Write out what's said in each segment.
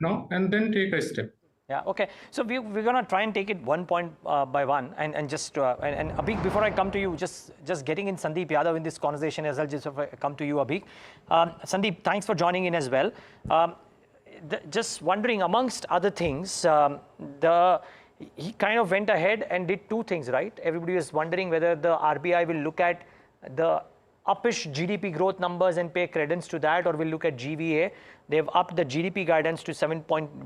and then take a step. Yeah, okay. So we're going to try and take it one point by one. And just, and Abhik, before I come to you, just getting in Sandeep Yadav in this conversation as well, just if I come to you, Abhik. Sandeep, thanks for joining in as well. Just wondering, amongst other things, he kind of went ahead and did two things, right? Everybody was wondering whether the RBI will look at the uppish GDP growth numbers and pay credence to that, or will look at GVA. They've upped the GDP guidance to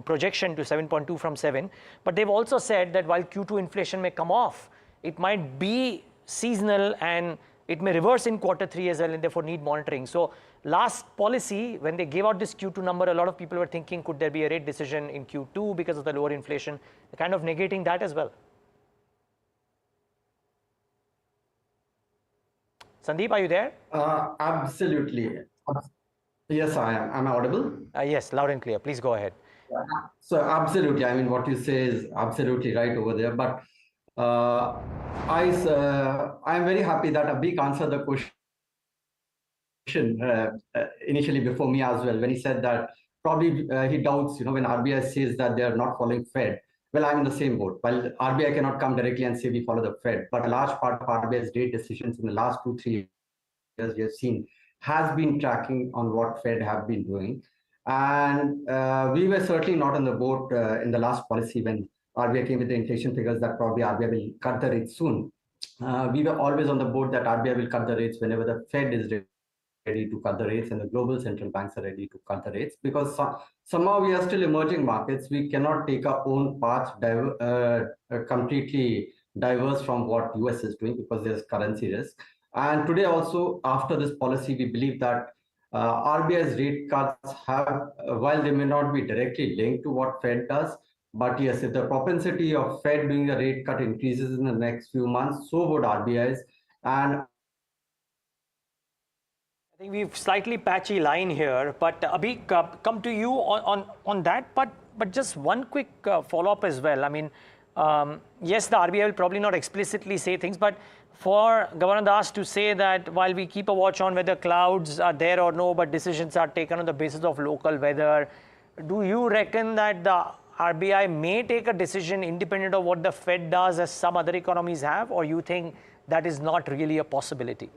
projection to 7.2 from 7. But they've also said that while Q2 inflation may come off, it might be seasonal and it may reverse in Q3 as well, and therefore need monitoring. So last policy, when they gave out this Q2 number, a lot of people were thinking, could there be a rate decision in Q2 because of the lower inflation? They're kind of negating that as well. Sandeep, are you there? Absolutely. Yes, I am. Am I audible? Yes, loud and clear. Please go ahead. So absolutely. I mean, what you say is absolutely right over there. But I'm very happy that Abhik answered the question initially before me as well, when he said that probably he doubts, when RBI says that they are not following Fed. Well, I'm in the same boat. While RBI cannot come directly and say we follow the Fed, but a large part of RBI's rate decisions in the last 2-3 years we have seen has been tracking on what Fed have been doing. And we were certainly not on the boat in the last policy when RBI came with the inflation figures that probably RBI will cut the rates soon. We were always on the boat that RBI will cut the rates whenever the Fed is ready to cut the rates and the global central banks are ready to cut the rates, because somehow we are still emerging markets. We cannot take our own path completely diverse from what US is doing because there's currency risk. And today also, after this policy, we believe that RBI's rate cuts have, while they may not be directly linked to what Fed does, but yes, if the propensity of Fed doing a rate cut increases in the next few months, so would RBI's. And I think we've slightly patchy line here, but Abhik, come to you on that. But just one quick follow-up as well. I mean, yes, the RBI will probably not explicitly say things, but for Governor Das to say that while we keep a watch on whether clouds are there or no, but decisions are taken on the basis of local weather, do you reckon that the RBI may take a decision independent of what the Fed does, as some other economies have, or you think that is not really a possibility?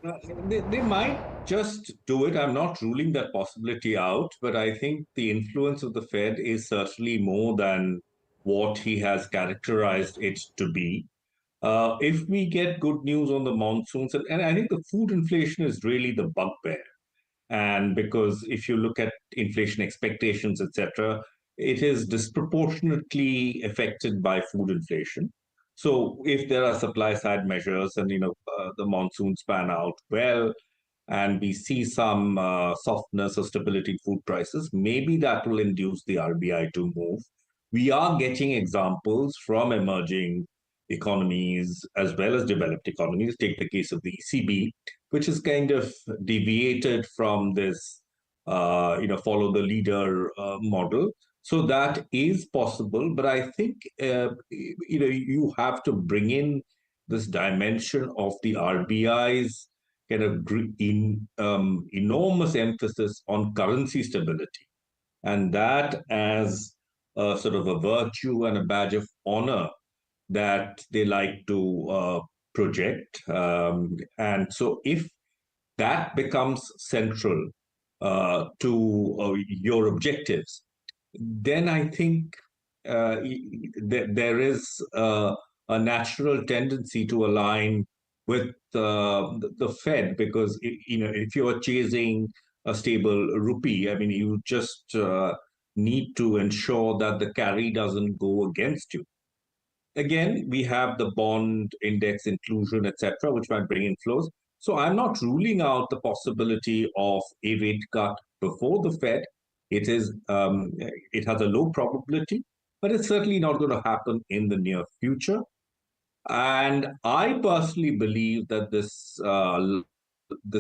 They might just do it. I'm not ruling that possibility out, but I think the influence of the Fed is certainly more than what he has characterized it to be. If we get good news on the monsoons, and I think the food inflation is really the bugbear. And because if you look at inflation expectations, etc., it is disproportionately affected by food inflation. So if there are supply side measures and the monsoons pan out well, and we see some softness or stability in food prices, maybe that will induce the RBI to move. We are getting examples from emerging economies as well as developed economies. Take the case of the ECB, which has kind of deviated from this, follow the leader model. So that is possible, but I think you have to bring in this dimension of the RBI's kind of enormous emphasis on currency stability, and that as a sort of a virtue and a badge of honor that they like to project. And so if that becomes central to your objectives, then I think there is a natural tendency to align with the Fed, because if you are chasing a stable rupee, I mean, you just need to ensure that the carry doesn't go against you. Again, we have the bond index inclusion, etc., which might bring in flows. So I'm not ruling out the possibility of a rate cut before the Fed. It has a low probability, but it's certainly not going to happen in the near future. And I personally believe that the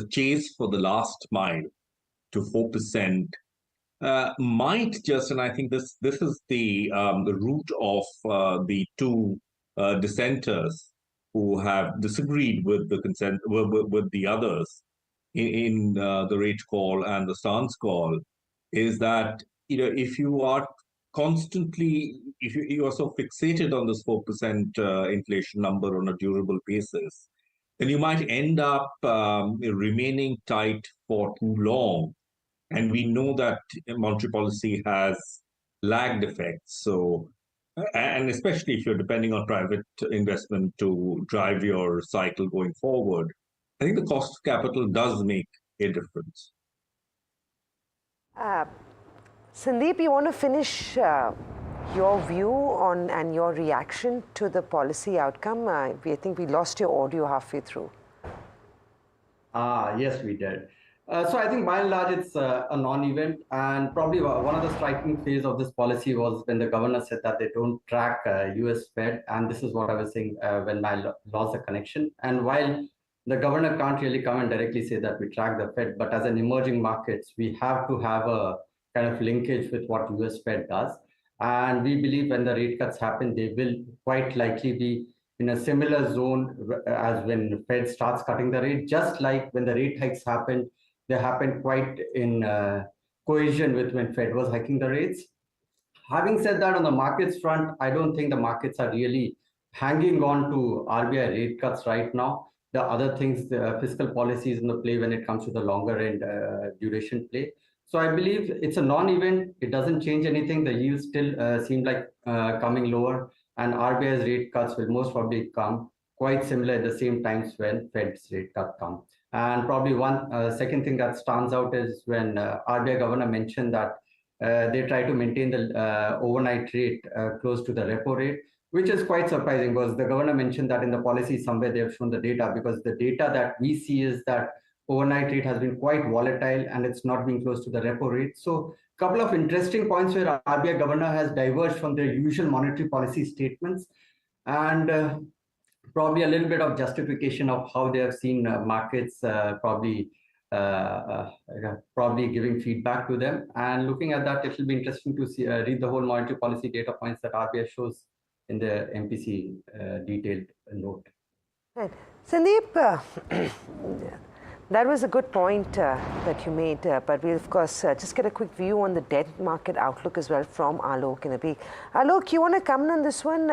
chase for the last mile to 4% might just, and I think this is the root of the two dissenters who have disagreed with the consent with the others in the rate call and the stance call, is that if you are constantly, if you are so fixated on this 4% inflation number on a durable basis, then you might end up remaining tight for too long. And we know that monetary policy has lagged effects. So, and especially if you're depending on private investment to drive your cycle going forward, I think the cost of capital does make a difference. Sandeep, you want to finish your view on and your reaction to the policy outcome? I think we lost your audio halfway through. Yes, we did. So I think by and large, it's a non-event. And probably one of the striking phase of this policy was when the governor said that they don't track US Fed. And this is what I was saying when I lost the connection. And while the governor can't really come and directly say that we track the Fed, but as an emerging markets, we have to have a kind of linkage with what US Fed does. And we believe when the rate cuts happen, they will quite likely be in a similar zone as when Fed starts cutting the rate, just like when the rate hikes happened, they happened quite in cohesion with when Fed was hiking the rates. Having said that, on the markets front, I don't think the markets are really hanging on to RBI rate cuts right now. The other things, the fiscal policy is in the play when it comes to the longer end duration play. So I believe it's a non-event. It doesn't change anything. The yields still seem like coming lower, and RBI's rate cuts will most probably come quite similar at the same times when Fed's rate cut come. And probably one second thing that stands out is when RBI governor mentioned that they try to maintain the overnight rate close to the repo rate, which is quite surprising because the governor mentioned that in the policy somewhere they have shown the data, because the data that we see is that overnight rate has been quite volatile and it's not being close to the repo rate. So a couple of interesting points where RBI governor has diverged from their usual monetary policy statements, and probably a little bit of justification of how they have seen markets probably giving feedback to them. And looking at that, it will be interesting to see read the whole monetary policy data points that RBI shows in the MPC detailed note. Right. Sandeep, that was a good point that you made, but we'll of course just get a quick view on the debt market outlook as well from Alok and Abhi. Alok, you want to come in on this one?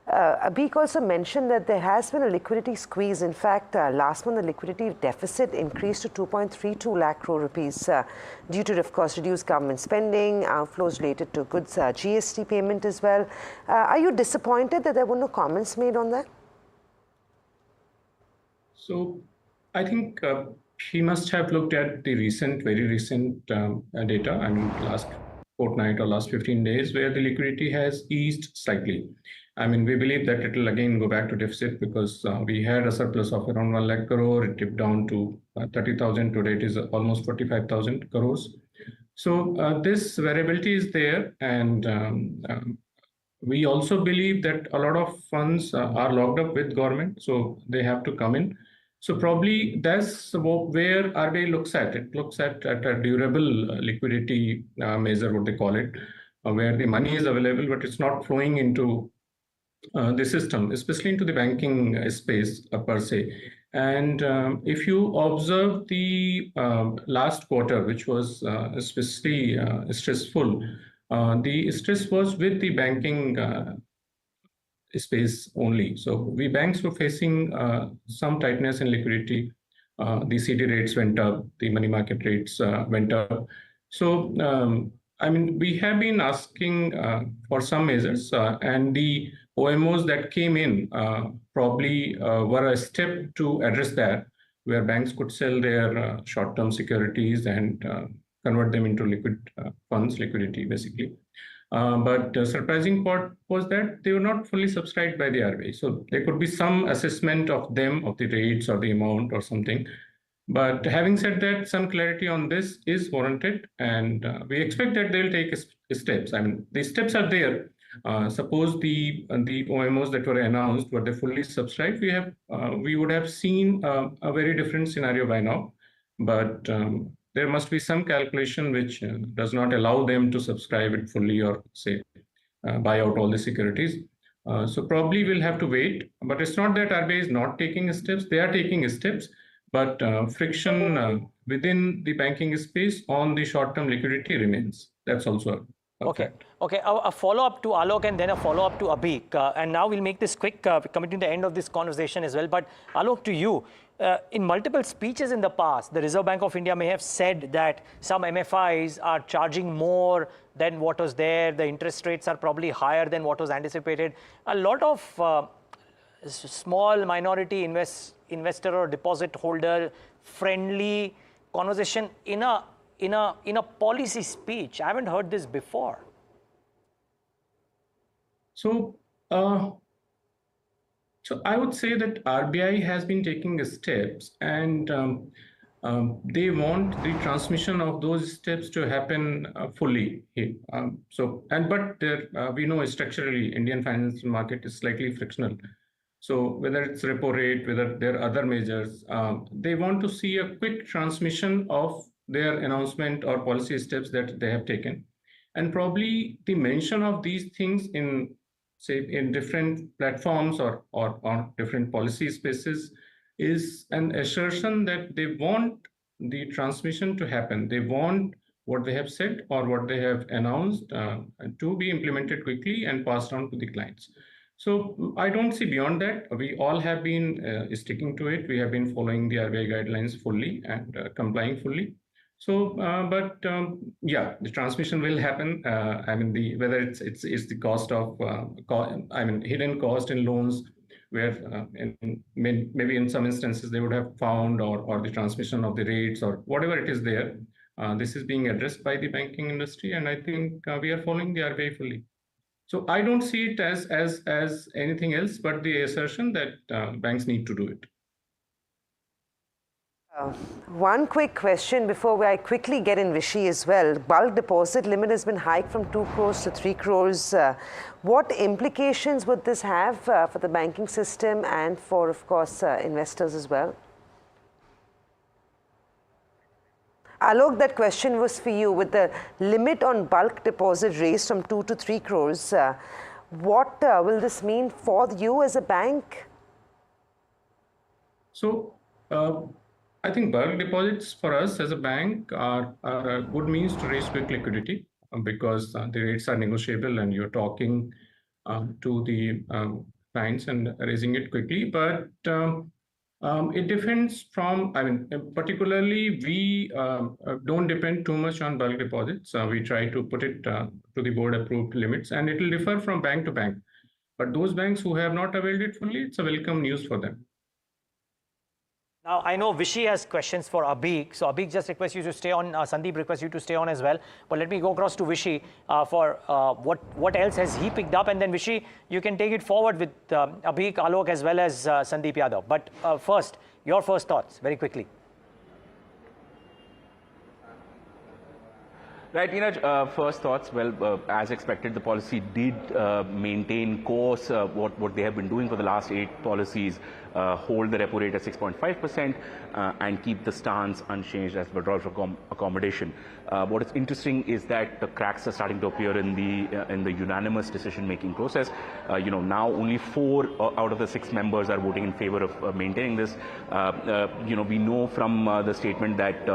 Abhi also mentioned that there has been a liquidity squeeze. In fact, last month the liquidity deficit increased to 2.32 lakh crore rupees due to, of course, reduced government spending, outflows related to goods GST payment as well. Are you disappointed that there were no comments made on that? So I think he must have looked at the very recent data, I mean, last fortnight or last 15 days, where the liquidity has eased slightly. I mean, we believe that it will again go back to deficit because we had a surplus of around 1 lakh crore. It dipped down to 30,000. Today it is almost 45,000 crores. So this variability is there, and we also believe that a lot of funds are locked up with government, so they have to come in. So probably that's where RBI looks at it, looks at a durable liquidity measure, what they call it, where the money is available, but it's not flowing into the system, especially into the banking space per se. And if you observe the last quarter, which was especially stressful, the stress was with the banking space only. So we banks were facing some tightness in liquidity. The CD rates went up, the money market rates went up. So I mean, we have been asking for some measures, and the OMOs that came in probably were a step to address that, where banks could sell their short-term securities and convert them into liquid funds, liquidity basically. But the surprising part was that they were not fully subscribed by the RBI. So there could be some assessment of them, of the rates or the amount or something. But having said that, some clarity on this is warranted, and we expect that they'll take steps. I mean, the steps are there. Suppose the OMOs that were announced were they fully subscribed, we would have seen a very different scenario by now. But there must be some calculation which does not allow them to subscribe it fully or say buy out all the securities. So probably we'll have to wait. But it's not that RBI is not taking steps; they are taking steps. But friction within the banking space on the short-term liquidity remains. That's also Okay. that. Okay. A follow-up to Alok and then a follow-up to Abhik. And now we'll make this quick, coming to the end of this conversation as well. But Alok, to you, in multiple speeches in the past, the Reserve Bank of India may have said that some MFIs are charging more than what was there. The interest rates are probably higher than what was anticipated. A lot of small minority investor or deposit holder friendly conversation in a policy speech. I haven't heard this before. So, so I would say that RBI has been taking steps, and they want the transmission of those steps to happen fully. But we know structurally Indian financial market is slightly frictional. So whether it's repo rate, whether there are other measures, they want to see a quick transmission of their announcement or policy steps that they have taken. And probably the mention of these things in, say, in different platforms or different policy spaces is an assertion that they want the transmission to happen. They want what they have said or what they have announced to be implemented quickly and passed on to the clients. So I don't see beyond that. We all have been sticking to it. We have been following the RBI guidelines fully and complying fully. So, yeah, the transmission will happen. I mean, whether it's the cost of, hidden cost in loans, where maybe in some instances they would have found, or the transmission of the rates or whatever it is there. This is being addressed by the banking industry, and I think we are following the RBI fully. So I don't see it as anything else but the assertion that banks need to do it. One quick question before I quickly get in Vishy as well. Bulk deposit limit has been hiked from 2 crores to 3 crores. What implications would this have for the banking system and for, of course, investors as well? Alok, that question was for you. With the limit on bulk deposit raised from 2 to 3 crores, what will this mean for you as a bank? So, I think bulk deposits for us as a bank are a good means to raise quick liquidity because the rates are negotiable and you're talking to the clients and raising it quickly. But it depends from, particularly we don't depend too much on bulk deposits. We try to put it to the board approved limits, and it will differ from bank to bank. But those banks who have not availed it fully, it's a welcome news for them. Now, I know Vishy has questions for Abhik. So Abhik just requests you to stay on. Sandeep requests you to stay on as well. But let me go across to Vishy for what else has he picked up. And then Vishy, you can take it forward with Abhik, Alok, as well as Sandeep Yadav. But first, your first thoughts, very quickly. Right, Neeraj, first thoughts, well, as expected, the policy did maintain course, what they have been doing for the last 8 policies, hold the repo rate at 6.5% and keep the stance unchanged as withdrawal accommodation. What is interesting is that the cracks are starting to appear in the unanimous decision-making process. Now only 4 out of the 6 members are voting in favor of maintaining this. We know from the statement that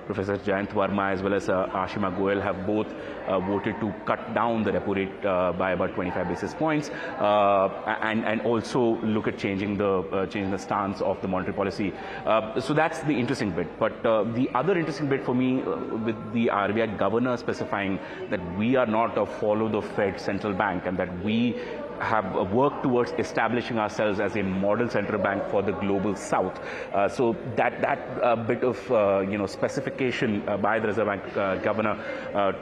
Professor Jayant Verma as well as Ashima Goel have both voted to cut down the repo rate by about 25 basis points and also look at changing the stance of the monetary policy. So that's the interesting bit. But the other interesting bit for me with the RBI governor specifying that we are not a follow the Fed central bank and that we have worked towards establishing ourselves as a model central bank for the global south. So that bit of specification by the Reserve Bank governor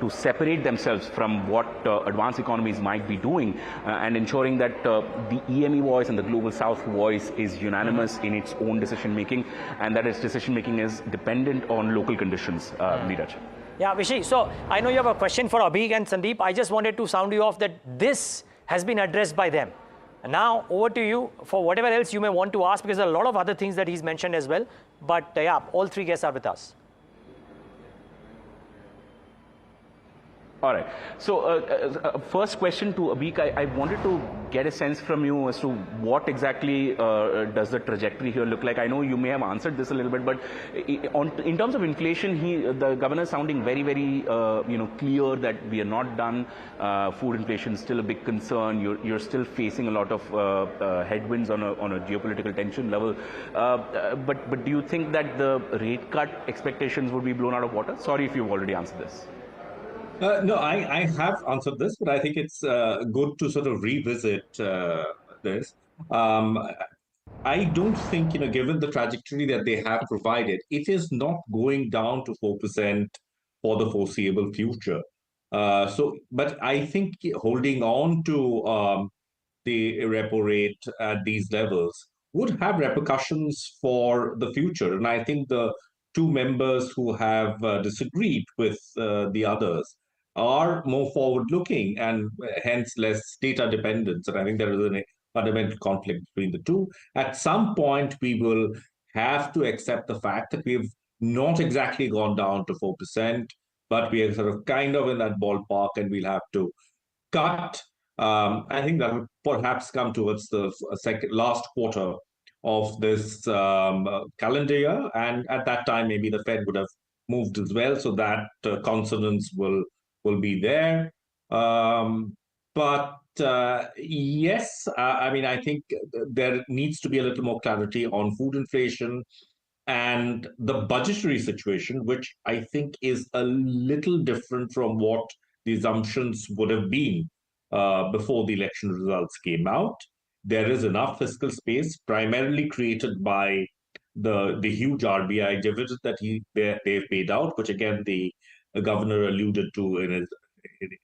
to separate themselves from what advanced economies might be doing and ensuring that the EME voice and the global south voice is unanimous in its own decision making and that its decision making is dependent on local conditions. Neeraj. Yeah, Vishy, so I know you have a question for Abhik and Sandeep. I just wanted to sound you off that this has been addressed by them. And now over to you for whatever else you may want to ask, because there are a lot of other things that he's mentioned as well. But yeah, all 3 guests are with us. All right. So first question to Abhik, I wanted to get a sense from you as to what exactly does the trajectory here look like. I know you may have answered this a little bit, but in terms of inflation, the governor is sounding very, very clear that we are not done. Food inflation is still a big concern. You're still facing a lot of headwinds on a geopolitical tension level. But do you think that the rate cut expectations would be blown out of water? Sorry if you've already answered this. No, I have answered this, but I think it's good to sort of revisit this. I don't think, given the trajectory that they have provided, it is not going down to 4% for the foreseeable future. But I think holding on to the repo rate at these levels would have repercussions for the future. And I think the two members who have disagreed with the others are more forward-looking and hence less data-dependent. And I think there is a fundamental conflict between the two. At some point, we will have to accept the fact that we've not exactly gone down to 4%, but we are sort of kind of in that ballpark, and we'll have to cut. I think that would perhaps come towards the last quarter of this calendar year, and at that time, maybe the Fed would have moved as well, so that consonance will be there. But yes, I mean, I think there needs to be a little more clarity on food inflation and the budgetary situation, which I think is a little different from what the assumptions would have been before the election results came out. There is enough fiscal space, primarily created by the huge RBI dividend that they've paid out, which again the governor alluded to in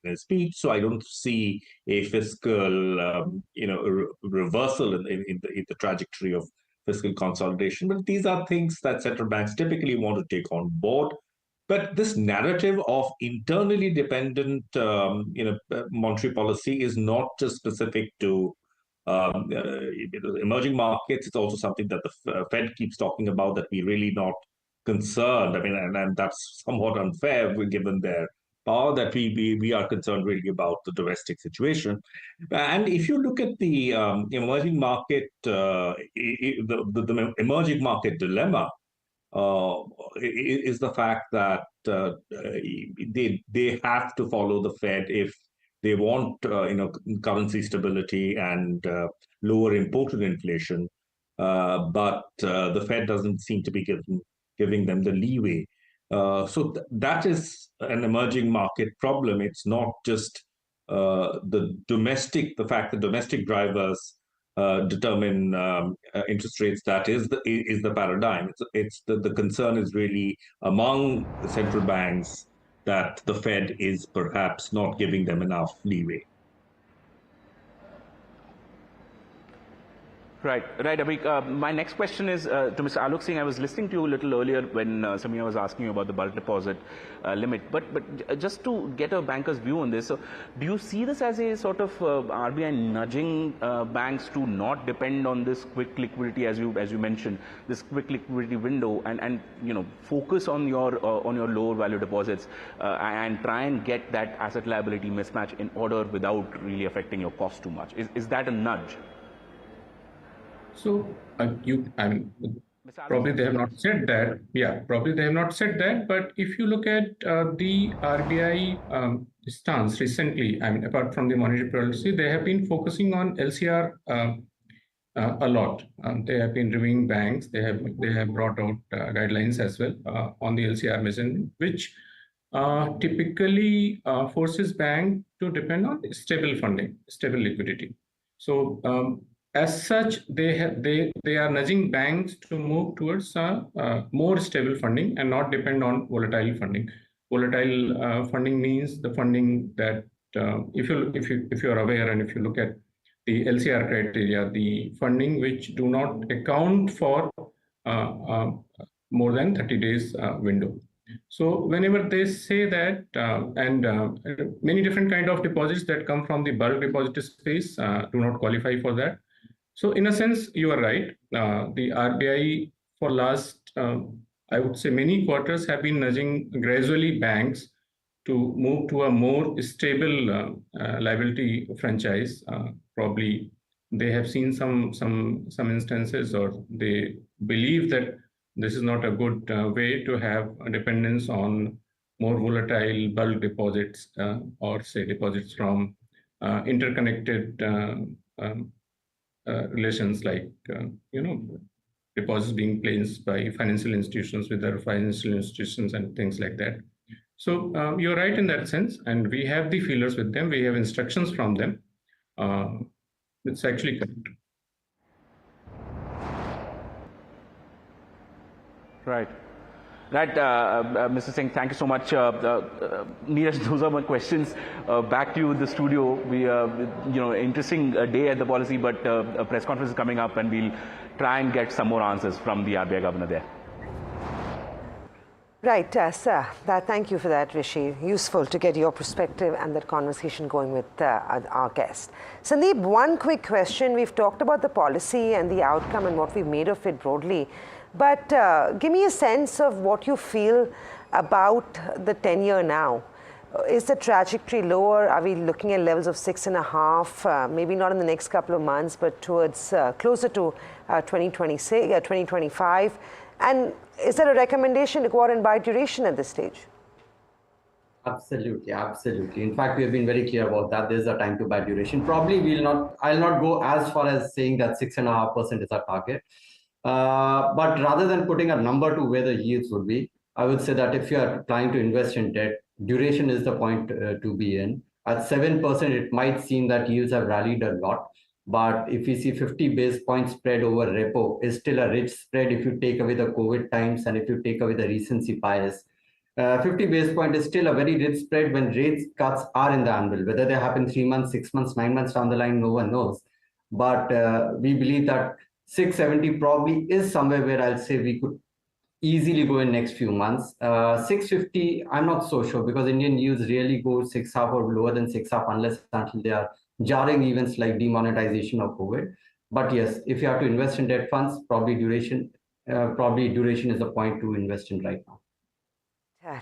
his speech. So I don't see a fiscal reversal in the trajectory of fiscal consolidation. But these are things that central banks typically want to take on board. But this narrative of internally dependent monetary policy is not just specific to emerging markets. It's also something that the Fed keeps talking about, that we're really not concerned. I mean, and that's somewhat unfair given their power, that we are concerned really about the domestic situation. And if you look at the emerging market, the emerging market dilemma is the fact that they have to follow the Fed if they want currency stability and lower imported inflation, but the Fed doesn't seem to be giving them the leeway. So that is an emerging market problem. It's not just the fact that domestic drivers determine interest rates. That is the paradigm. It's the concern is really among the central banks that the Fed is perhaps not giving them enough leeway. Right, Abhik. My next question is to Mr. Alok Singh. I was listening to you a little earlier when Samir was asking you about the bulk deposit limit. But just to get a banker's view on this, so do you see this as a sort of RBI nudging banks to not depend on this quick liquidity, as you mentioned, this quick liquidity window, and focus on your lower value deposits and try and get that asset liability mismatch in order without really affecting your cost too much? Is that a nudge? So probably they have not said that. Yeah, probably they have not said that. But if you look at the RBI stance recently, apart from the monetary policy, they have been focusing on LCR a lot. They have been reviewing banks. They have brought out guidelines as well on the LCR measurement, which typically forces banks to depend on stable funding, stable liquidity. So as such, they are nudging banks to move towards more stable funding and not depend on volatile funding. Volatile funding means the funding that, if you are aware, and if you look at the LCR criteria, the funding which do not account for more than 30 days window. So whenever they say that, and many different kind of deposits that come from the bulk deposit space do not qualify for that. So in a sense, you are right. The RBI for last, I would say, many quarters have been nudging gradually banks to move to a more stable liability franchise. Probably they have seen some instances, or they believe that this is not a good way to have a dependence on more volatile bulk deposits, or say deposits from interconnected relations, like deposits being placed by financial institutions with other financial institutions and things like that. So you're right in that sense, and we have the feelers with them. We have instructions from them. It's actually correct. Right. Right, Mr. Singh, thank you so much. Neeraj, those are my questions. Back to you in the studio. We, interesting day at the policy, but a press conference is coming up, and we'll try and get some more answers from the RBI governor there. Right, sir. Thank you for that, Rishi. Useful to get your perspective and that conversation going with our guest. Sandeep, one quick question. We've talked about the policy and the outcome and what we've made of it broadly. But give me a sense of what you feel about the 10-year now. Is the trajectory lower? Are we looking at levels of 6.5? Maybe not in the next couple of months, but towards closer to 2025. And is there a recommendation to go out and buy duration at this stage? Absolutely, absolutely. In fact, we have been very clear about that. There's a time to buy duration. Probably I'll not go as far as saying that 6.5% is our target. But rather than putting a number to where the yields would be, I would say that if you are trying to invest in debt, duration is the point to be in. At 7%, it might seem that yields have rallied a lot. But if you see 50 basis points spread over repo is still a rich spread if you take away the COVID times and if you take away the recency bias. 50 basis point is still a very rich spread when rates cuts are in the anvil. Whether they happen 3 months, 6 months, 9 months down the line, no one knows. But we believe that 670 probably is somewhere where I'll say we could easily go in next few months. 650, I'm not so sure, because Indian yields really go 6.5 or lower than 6.5 unless until they are jarring events like demonetization of COVID. But yes, if you have to invest in debt funds, probably duration is the point to invest in right now.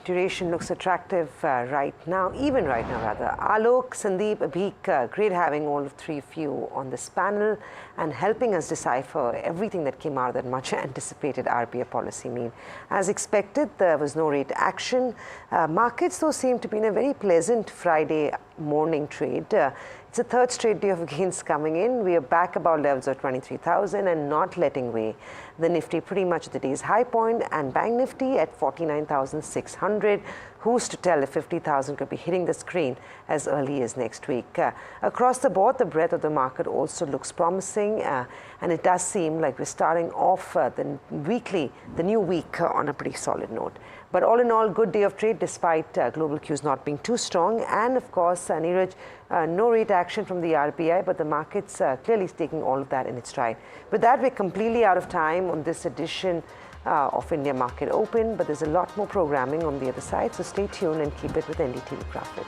Duration looks attractive right now, even right now rather. Alok, Sandeep, Abhik, great having all of three of you on this panel and helping us decipher everything that came out of that much anticipated RBI policy meet. As expected, there was no rate action. Markets though seem to be in a very pleasant Friday morning trade. It's a third straight day of gains coming in. We are back above levels of 23,000 and not letting way. The Nifty pretty much at the day's high point, and Bank Nifty at 49,600. Who's to tell if 50,000 could be hitting the screen as early as next week? Across the board, the breadth of the market also looks promising, and it does seem like we're starting off the new week on a pretty solid note. But all in all, good day of trade despite global cues not being too strong. And of course, Neeraj, no rate action from the RBI, but the market's clearly taking all of that in its stride. With that, we're completely out of time on this edition of India Market Open, but there's a lot more programming on the other side, so stay tuned and keep it with NDTV Profit.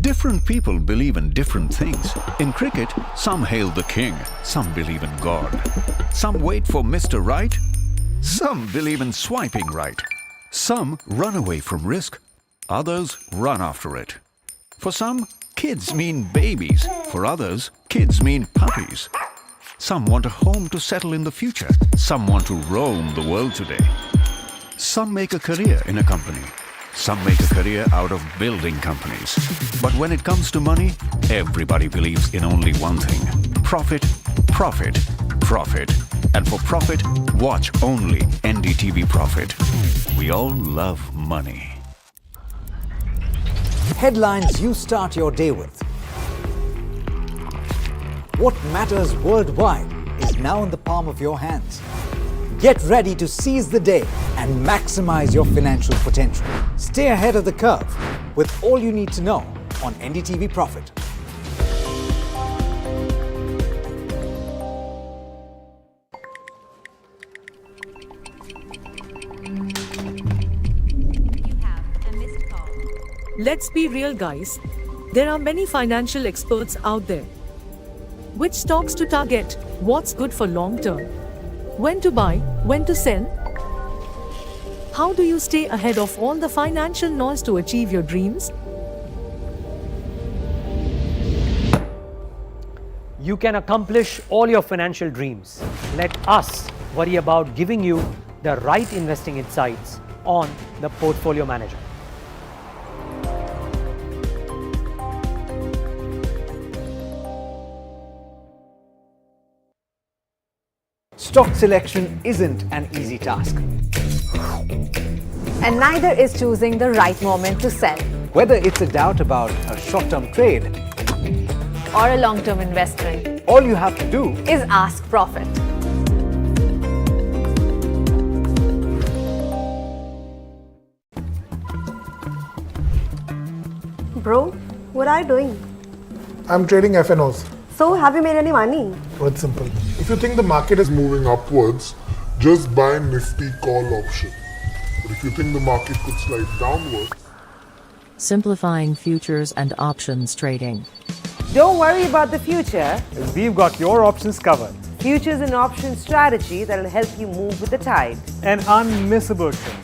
Different people believe in different things. In cricket, some hail the king, some believe in God. Some wait for Mr. Right, some believe in swiping right. Some run away from risk, others run after it. For some, kids mean babies. For others, kids mean puppies. Some want a home to settle in the future. Some want to roam the world today. Some make a career in a company. Some make a career out of building companies. But when it comes to money, everybody believes in only one thing: profit, profit, profit. And for profit, watch only NDTV Profit. We all love money. Headlines you start your day with. What matters worldwide is now in the palm of your hands. Get ready to seize the day and maximize your financial potential. Stay ahead of the curve with all you need to know on NDTV Profit. Let's be real, guys. There are many financial experts out there. Which stocks to target? What's good for long term? When to buy? When to sell? How do you stay ahead of all the financial noise to achieve your dreams? You can accomplish all your financial dreams. Let us worry about giving you the right investing insights on the Portfolio Manager. Stock selection isn't an easy task. And neither is choosing the right moment to sell Whether it's a doubt about a short-term trade, or a long-term investment all you have to do is ask Profit. Bro, what are you doing? I'm trading FNOs. So, have you made any money? So it's simple. If you think the market is moving upwards, just buy Nifty call option. But if you think the market could slide downwards, Simplifying futures and options trading. Don't worry about the future. We've got your options covered. Futures and options strategy that will help you move with the tide. An unmissable trade.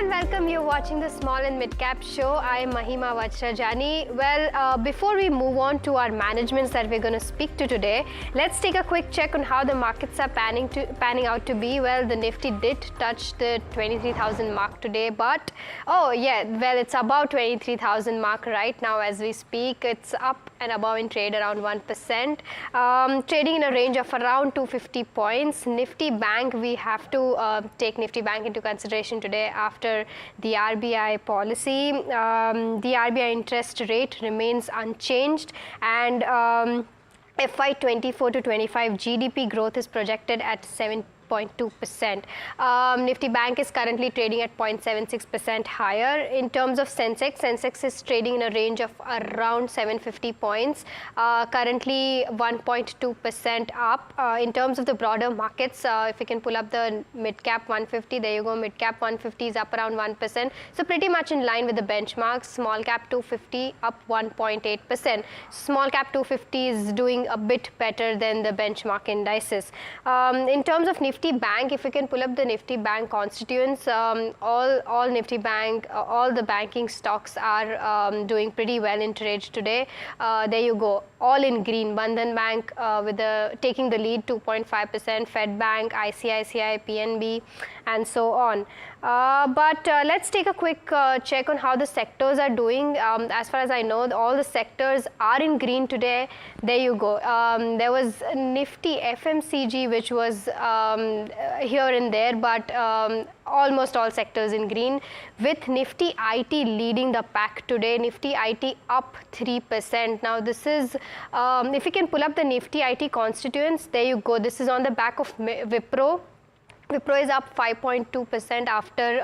Welcome, you're watching the Small and Mid Cap Show. I am Mahima Vajrajani. Well, before we move on to our managements that we're going to speak to today, let's take a quick check on how the markets are panning out to be. Well, the Nifty did touch the 23,000 mark today, but it's above 23,000 mark right now as we speak. It's up and above in trade around 1%, trading in a range of around 250 points. Nifty Bank, we have to take Nifty Bank into consideration today after the RBI policy. The RBI interest rate remains unchanged, and FY 24 to 25 GDP growth is projected at 7.2%. Nifty Bank is currently trading at 0.76% higher. In terms of Sensex is trading in a range of around 750 points, currently 1.2% up. In terms of the broader markets, if we can pull up the mid-cap 150, there you go, mid-cap 150 is up around 1%. So pretty much in line with the benchmark. Small-cap 250 up 1.8%. Small-cap 250 is doing a bit better than the benchmark indices. In terms of Nifty Bank, if you can pull up the Nifty Bank constituents, all Nifty Bank, all the banking stocks are doing pretty well in trade today. There you go, all in green. Bandhan Bank taking the lead, 2.5%, Fed Bank, ICICI, PNB, and so on. But let's take a quick check on how the sectors are doing. As far as I know, all the sectors are in green today. There you go. There was Nifty FMCG, which was here and there, but almost all sectors in green, with Nifty IT leading the pack today. Nifty IT up 3%. Now this is, if you can pull up the Nifty IT constituents, there you go. This is on the back of Wipro. Wipro is up 5.2% after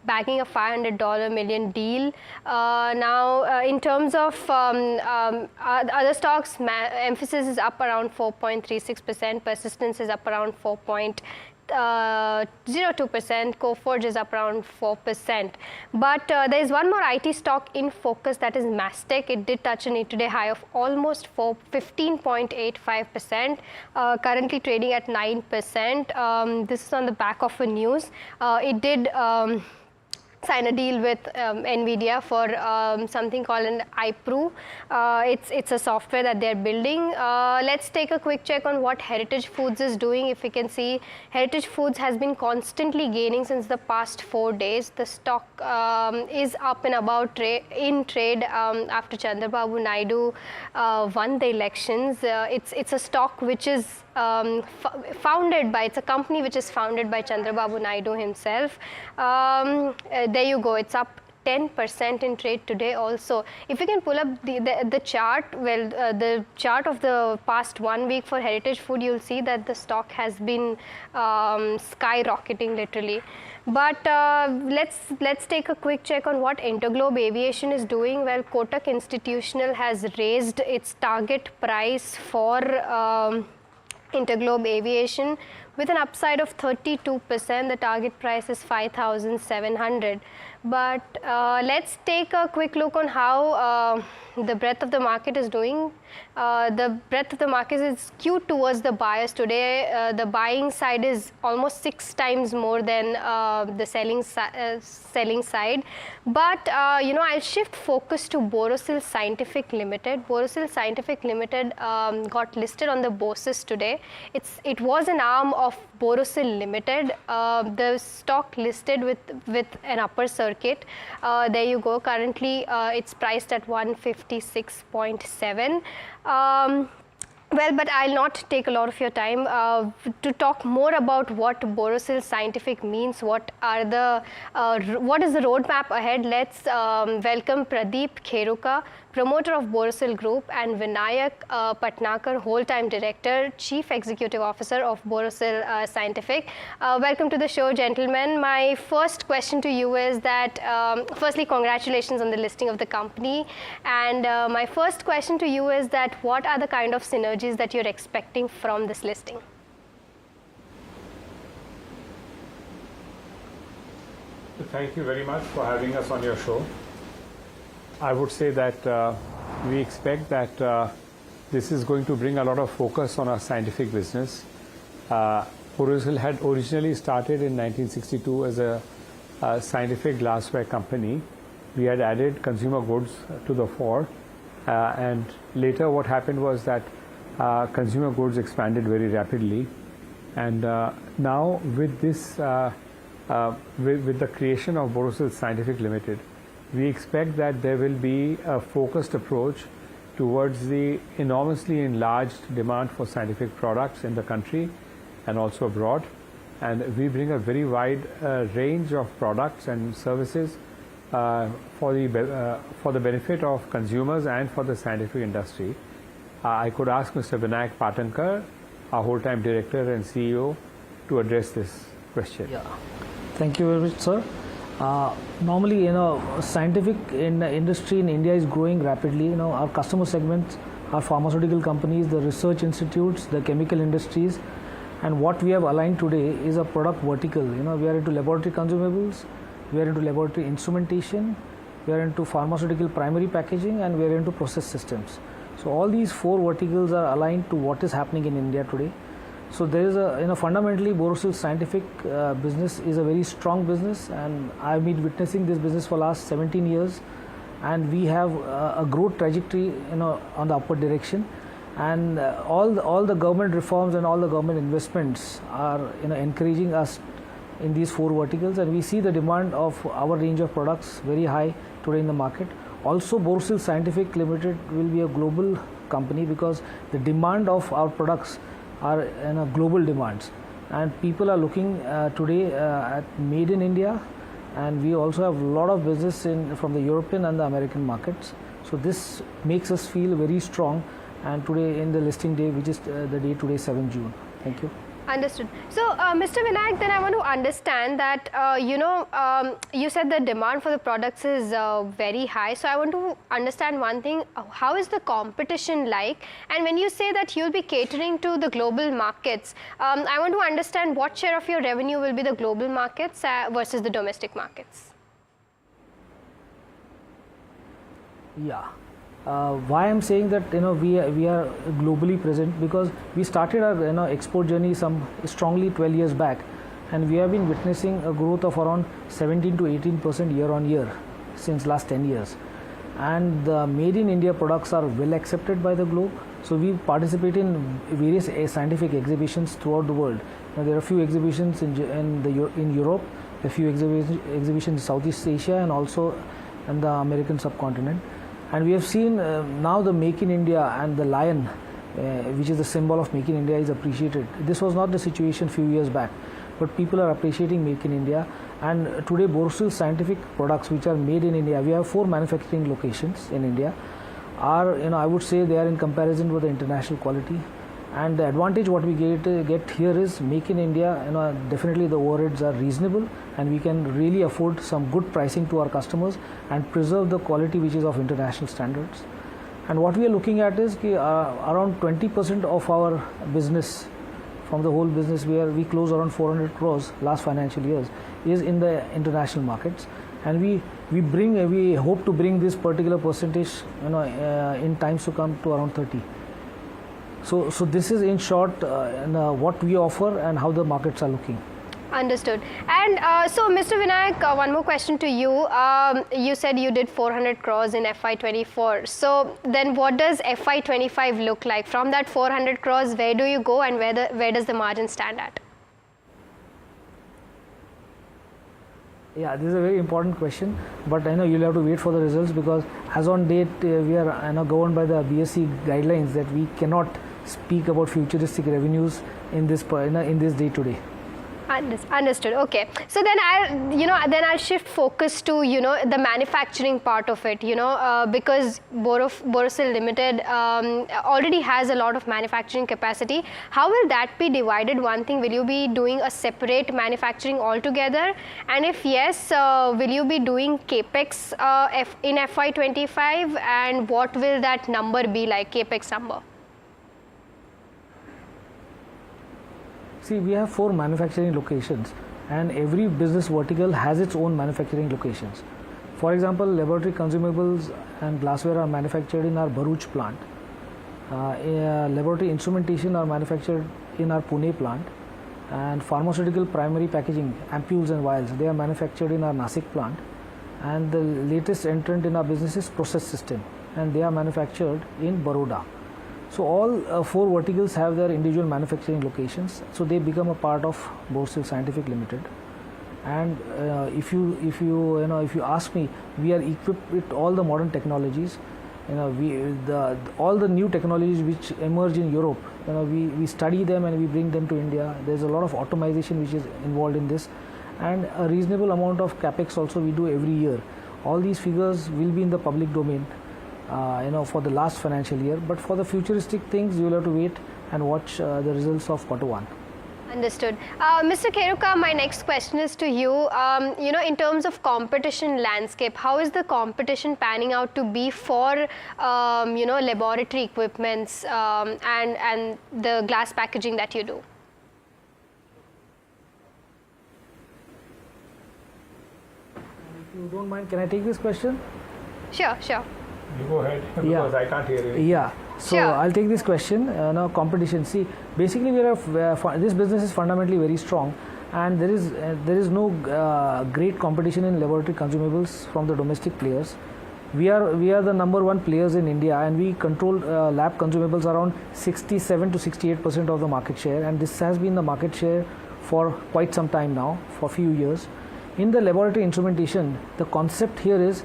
bagging a $500 million deal. Now, in terms of other stocks, Emphasis is up around 4.36%, Persistence is up around 4.02%, Coforge is up around 4%. But there is one more IT stock in focus, that is Mastech. It did touch an intraday high of almost 15.85%, currently trading at 9%. This is on the back of a news. It did sign a deal with NVIDIA for something called an iPro. It's a software that they're building. Let's take a quick check on what Heritage Foods is doing. If we can see, Heritage Foods has been constantly gaining since the past 4 days. The stock is up and about in trade after Chandrababu Naidu won the elections. It's a stock which is it's a company which is founded by Chandrababu Naidu himself. There you go, it's up 10% in trade today also. If you can pull up the chart, well, the chart of the past 1 week for Heritage Food, you'll see that the stock has been skyrocketing literally. But let's take a quick check on what Interglobe Aviation is doing. Well, Kotak Institutional has raised its target price for Interglobe Aviation with an upside of 32%. The target price is 5,700. But let's take a quick look on how the breadth of the market is doing. The breadth of the market is skewed towards the buyers today. The buying side is almost 6 times more than the selling side. But I'll shift focus to Borosil Scientific Limited. Borosil Scientific Limited got listed on the BOSIS today. It was an arm of Borosil Limited. The stock listed with an upper circuit. There you go. Currently, it's priced at 156.7. Well, but I'll not take a lot of your time to talk more about what Borosil Scientific means. What is the roadmap ahead? Let's welcome Pradeep Kheruka, promoter of Borosil Group, and Vinayak Patnakar, whole-time director, chief executive officer of Borosil Scientific. Welcome to the show, gentlemen. My first question to you is that, firstly, congratulations on the listing of the company. And my first question to you is that what are the kind of synergies that you're expecting from this listing? Thank you very much for having us on your show. I would say that we expect that this is going to bring a lot of focus on our scientific business. Borosil had originally started in 1962 as a scientific glassware company. We had added consumer goods to the fore, and later what happened was that consumer goods expanded very rapidly, and now with this with the creation of Borosil Scientific Limited, we expect that there will be a focused approach towards the enormously enlarged demand for scientific products in the country and also abroad. And we bring a very wide range of products and services for the benefit of consumers and for the scientific industry. I could ask Mr. Vinayak Patnakar, our whole-time director and CEO, to address this question. Yeah. Thank you very much, sir. Normally, scientific industry in India is growing rapidly. Our customer segments are pharmaceutical companies, the research institutes, the chemical industries, and what we have aligned today is a product vertical. We are into laboratory consumables, we are into laboratory instrumentation, we are into pharmaceutical primary packaging, and we are into process systems. So all these 4 verticals are aligned to what is happening in India today. So there is fundamentally Borosil Scientific business is a very strong business, and I've been witnessing this business for last 17 years, and we have a growth trajectory on the upward direction, and all the government reforms and all the government investments are encouraging us in these 4 verticals, and we see the demand of our range of products very high today in the market. Also, Borosil Scientific Limited will be a global company because the demand of our products are global demands, and people are looking today at made in India, and we also have a lot of business from the European and the American markets. So this makes us feel very strong, and today in the listing day, which is the day today, 7 June. Thank you. Understood. So, Mr. Vinayak, then I want to understand that, you said the demand for the products is very high. So, I want to understand one thing. How is the competition like? And when you say that you'll be catering to the global markets, I want to understand what share of your revenue will be the global markets versus the domestic markets? Yeah. Why I'm saying that we are globally present, because we started our export journey strongly 12 years back, and we have been witnessing a growth of around 17 to 18% year on year since last 10 years, and the made in India products are well accepted by the globe. So we participate in various scientific exhibitions throughout the world. There are a few exhibitions in Europe, a few exhibitions in Southeast Asia, and also in the American subcontinent. And we have seen now the Make in India and the lion, which is the symbol of Make in India, is appreciated. This was not the situation few years back, but people are appreciating Make in India, And today, Borosil Scientific products which are made in India, we have 4 manufacturing locations in India, are, I would say they are in comparison with the international quality. And the advantage what we get here is make in India, definitely the overheads are reasonable and we can really afford some good pricing to our customers and preserve the quality which is of international standards. And what we are looking at is around 20% of our business, from the whole business we close around 400 crores last financial years, is in the international markets. And we hope to bring this particular percentage in times to come to around 30. So this is in short what we offer and how the markets are looking. Understood. And so, Mr. Vinayak, one more question to you. You said you did 400 crores in FY24. So then what does FY25 look like? From that 400 crores, where do you go and where does the margin stand at? Yeah, this is a very important question, but I know you'll have to wait for the results because as on date we are governed by the BSE guidelines that we cannot speak about futuristic revenues in this day to day. Understood. Okay. So then I'll shift focus to the manufacturing part of it. Because Borosil Limited already has a lot of manufacturing capacity. How will that be divided? One thing, will you be doing a separate manufacturing altogether? And if yes, will you be doing capex in FY25? And what will that number be like, capex number? See, we have 4 manufacturing locations and every business vertical has its own manufacturing locations. For example, laboratory consumables and glassware are manufactured in our Bharuch plant. Laboratory instrumentation are manufactured in our Pune plant. And pharmaceutical primary packaging, ampoules and vials, they are manufactured in our Nasik plant. And the latest entrant in our business is process system and they are manufactured in Baroda. So all 4 verticals have their individual manufacturing locations, so they become a part of Borosil Scientific Limited. And if you ask me, we are equipped with all the modern technologies. All the new technologies which emerge in Europe, we study them and we bring them to India. There's a lot of automation which is involved in this, and a reasonable amount of capex also we do every year. All these figures will be in the public domain. For the last financial year, but for the futuristic things, you will have to wait and watch the results of Q1. Understood. Mr. Kheruka, my next question is to you. In terms of competition landscape, how is the competition panning out to be for, laboratory equipments and the glass packaging that you do? If you don't mind, can I take this question? Sure. You go ahead because I can't hear you. Yeah. So sure. I'll take this question. Competition. See, basically this business is fundamentally very strong, and there is no great competition in laboratory consumables from the domestic players. We are the number 1 players in India, and we control lab consumables around 67 to 68% of the market share, and this has been the market share for quite some time now, for a few years. In the laboratory instrumentation, the concept here is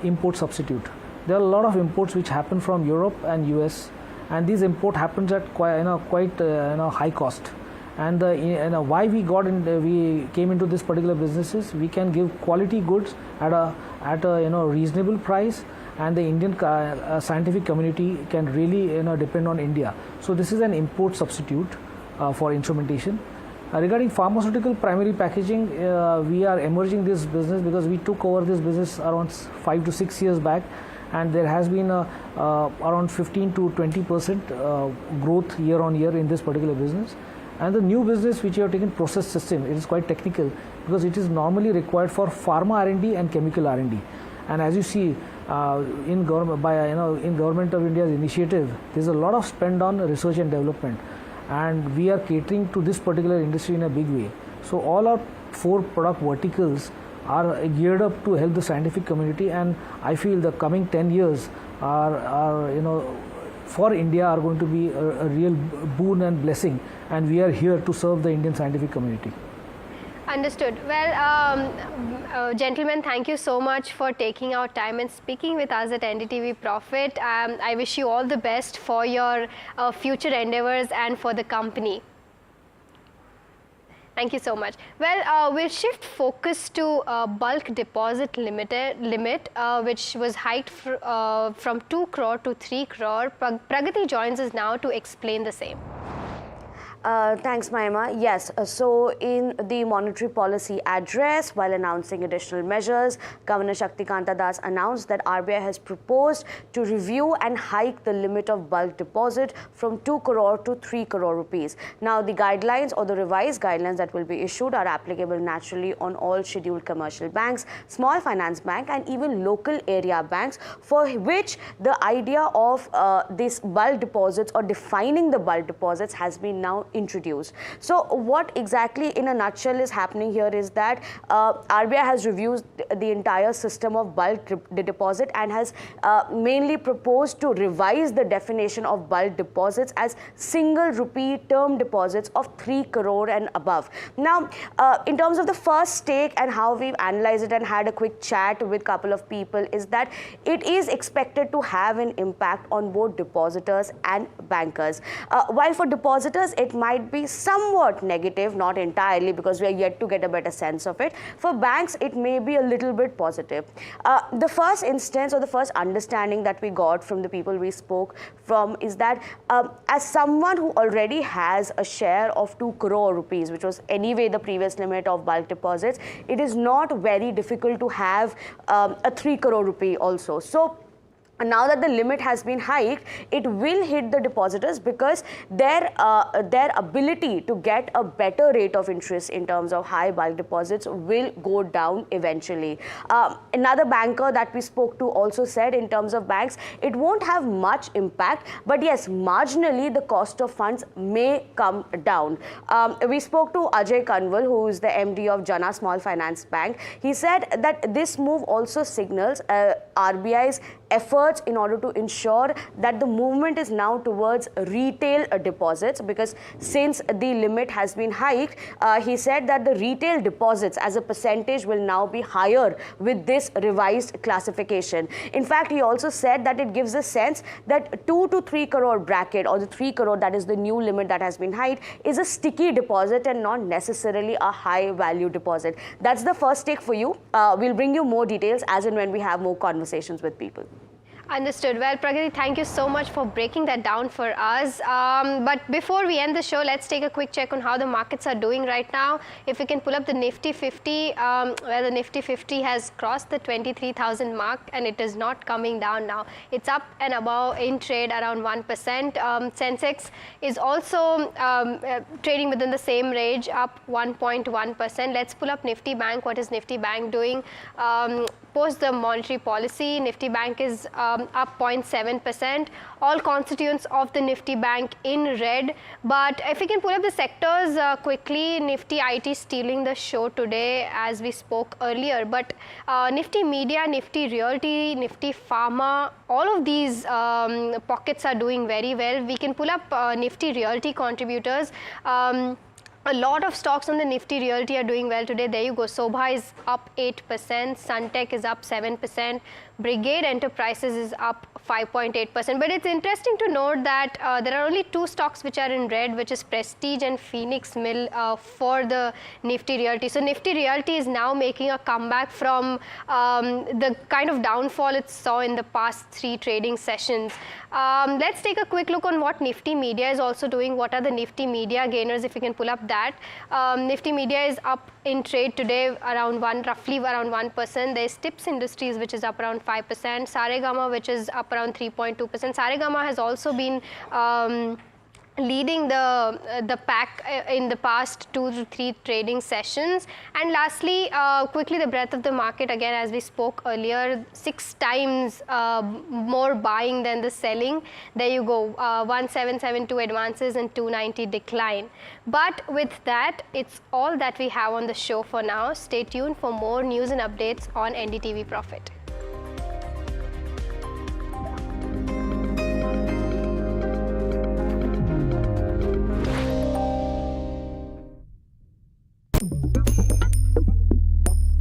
import substitute. There are a lot of imports which happen from Europe and US, and these import happens at quite high cost. And why we came into this particular business is we can give quality goods at a reasonable price, and the Indian scientific community can really depend on India. So this is an import substitute for instrumentation. Regarding pharmaceutical primary packaging, we are emerging this business because we took over this business around 5 to 6 years back, and there has been around 15 to 20% growth year on year in this particular business. And the new business which you have taken, process system, it is quite technical because it is normally required for pharma R&D and chemical R&D. And as you see, in Government of India's initiative, there is a lot of spend on research and development, and we are catering to this particular industry in a big way. So all our 4 product verticals are geared up to help the scientific community, and I feel the coming 10 years are for India are going to be a real boon and blessing, and we are here to serve the Indian scientific community. Understood. Well, gentlemen, thank you so much for taking out time and speaking with us at NDTV Profit. I wish you all the best for your future endeavors and for the company. Thank you so much. Well, we'll shift focus to bulk deposit limit, which was hiked from 2 crore to 3 crore. Pragati joins us now to explain the same. Thanks, Mahima. Yes, so in the monetary policy address, while announcing additional measures, Governor Shaktikanta Das announced that RBI has proposed to review and hike the limit of bulk deposit from 2 crore to 3 crore rupees. Now, the guidelines or the revised guidelines that will be issued are applicable naturally on all scheduled commercial banks, small finance bank, and even local area banks, for which the idea of this bulk deposits or defining the bulk deposits has been now introduced. So what exactly in a nutshell is happening here is that RBI has reviewed the entire system of bulk deposit and has mainly proposed to revise the definition of bulk deposits as single rupee term deposits of 3 crore and above. Now, in terms of the first take and how we've analyzed it and had a quick chat with a couple of people, is that it is expected to have an impact on both depositors and bankers. While for depositors, it might be somewhat negative, not entirely, because we are yet to get a better sense of it. For banks, it may be a little bit positive. The first instance or the first understanding that we got from the people we spoke from is that as someone who already has a share of 2 crore rupees, which was anyway the previous limit of bulk deposits, it is not very difficult to have a 3 crore rupee also. So now that the limit has been hiked, it will hit the depositors because their ability to get a better rate of interest in terms of high bulk deposits will go down eventually. Another banker that we spoke to also said in terms of banks, it won't have much impact, but yes, marginally the cost of funds may come down. We spoke to Ajay Kanwal, who is the MD of Jana Small Finance Bank. He said that this move also signals RBI's efforts in order to ensure that the movement is now towards retail deposits, because since the limit has been hiked, he said that the retail deposits as a percentage will now be higher with this revised classification. In fact, he also said that it gives a sense that 2 to 3 crore bracket, or the 3 crore that is the new limit that has been hiked, is a sticky deposit and not necessarily a high value deposit. That's the first take for you. We'll bring you more details as and when we have more conversations with people. Understood. Well, Pragati, thank you so much for breaking that down for us. But before we end the show, let's take a quick check on how the markets are doing right now. If we can pull up the Nifty 50, where the Nifty 50 has crossed the 23,000 mark and it is not coming down now. It's up and above in trade around 1%. Sensex is also trading within the same range, up 1.1%. Let's pull up Nifty Bank. What is Nifty Bank doing? Post the monetary policy, Nifty Bank is up 0.7%. All constituents of the Nifty Bank in red. But if we can pull up the sectors quickly, Nifty IT stealing the show today as we spoke earlier. But Nifty Media, Nifty Realty, Nifty Pharma, all of these pockets are doing very well. We can pull up Nifty Realty contributors. A lot of stocks on the Nifty Realty are doing well today. There you go. Sobha is up 8%. Suntech is up 7%. Brigade Enterprises is up 5.8%. But it's interesting to note that there are only two stocks which are in red, which is Prestige and Phoenix Mill for the Nifty Realty. So Nifty Realty is now making a comeback from the kind of downfall it saw in the past 3 trading sessions. Let's take a quick look on what Nifty Media is also doing. What are the Nifty Media gainers, if you can pull up that. Nifty Media is up in trade today around roughly around 1%. There's Tips Industries, which is up around 5%. Saregama, which is up around 3.2%. Saregama has also been leading the pack in the past 2 to 3 trading sessions. And lastly, quickly the breadth of the market, again as we spoke earlier, 6 times more buying than the selling. There you go, 1772 advances and 290 decline. But with that, it's all that we have on the show for now. Stay tuned for more news and updates on NDTV Profit.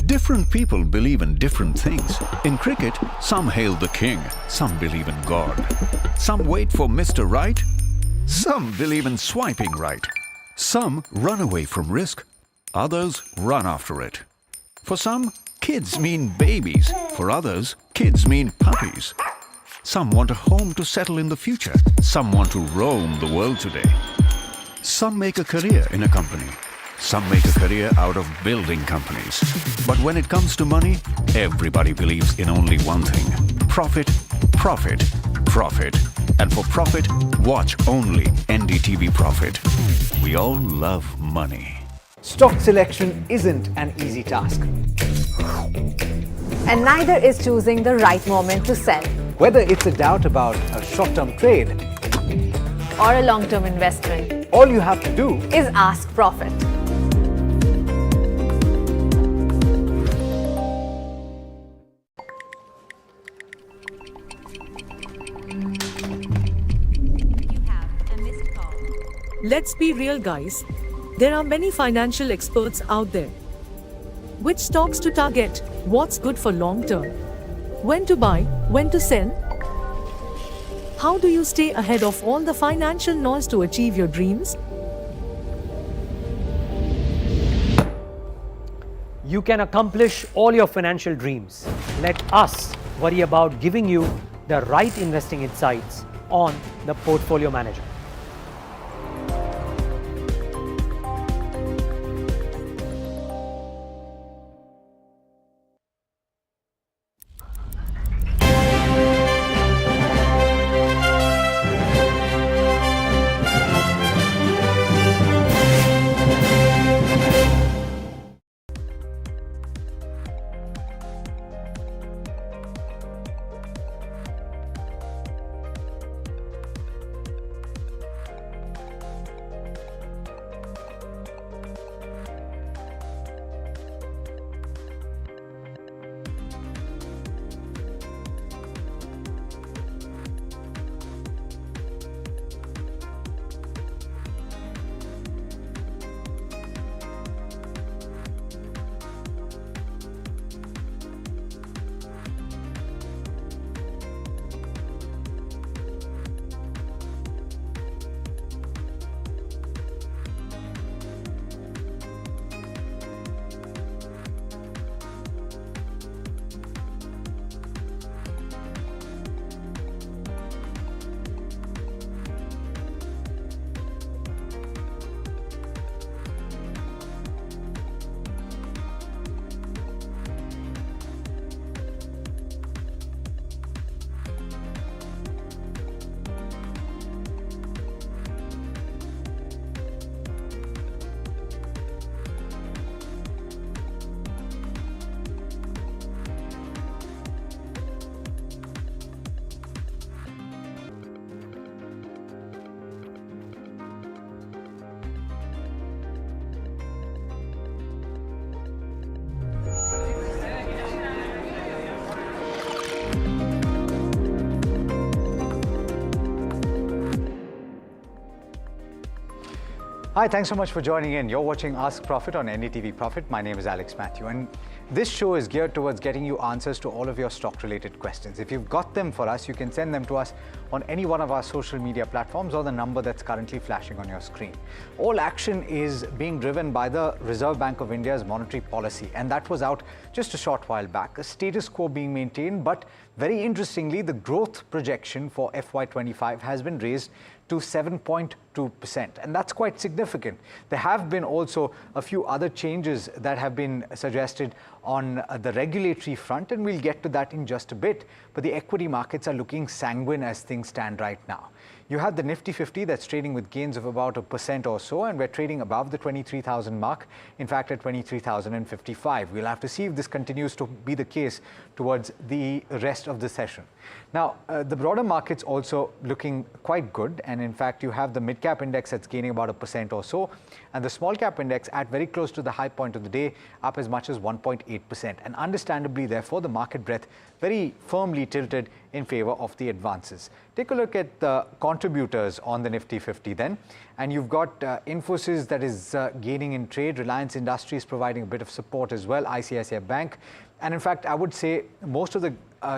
Different people believe in different things. In cricket, some hail the king, some believe in God. Some wait for Mr. Right, some believe in swiping right. Some run away from risk, Others run after it. For some, kids mean babies. For others, kids mean puppies. Some want a home to settle in the future. Some want to roam the world today. Some make a career in a company. Some make a career out of building companies. But when it comes to money, everybody believes in only one thing: profit, profit, profit. And for profit, watch only NDTV Profit. We all love money. Stock selection isn't an easy task. And neither is choosing the right moment to sell. Whether it's a doubt about a short-term trade Or a long-term investment. all you have to do Is ask Profit. Let's be real, guys. There are many financial experts out there. Which stocks to target? What's good for long term? When to buy? When to sell? How do you stay ahead of all the financial noise to achieve your dreams? You can accomplish all your financial dreams. Let us worry about giving you the right investing insights on the Portfolio Manager. Hi, thanks so much for joining in. You're watching Ask Profit on NDTV Profit. My name is Alex Matthew, and this show is geared towards getting you answers to all of your stock-related questions. If you've got them for us, you can send them to us on any one of our social media platforms or the number that's currently flashing on your screen. All action is being driven by the Reserve Bank of India's monetary policy, and that was out just a short while back. A status quo being maintained, but very interestingly, the growth projection for FY25 has been raised to 7.2%, and that's quite significant. There have been also a few other changes that have been suggested on the regulatory front, and we'll get to that in just a bit. But the equity markets are looking sanguine as things stand right now. You have the Nifty 50 that's trading with gains of about 1% or so, and we're trading above the 23,000 mark, in fact at 23,055. We'll have to see if this continues to be the case towards the rest of the session. Now, the broader market's also looking quite good, and in fact you have the mid-cap index that's gaining about 1% or so, and the small-cap index at very close to the high point of the day, up as much as 1.8%. And understandably, therefore, the market breadth very firmly tilted in favor of the advances. Take a look at the contributors on the Nifty 50 then, and you've got Infosys that is gaining in trade, Reliance Industries providing a bit of support as well, ICICI Bank, and in fact I would say most of the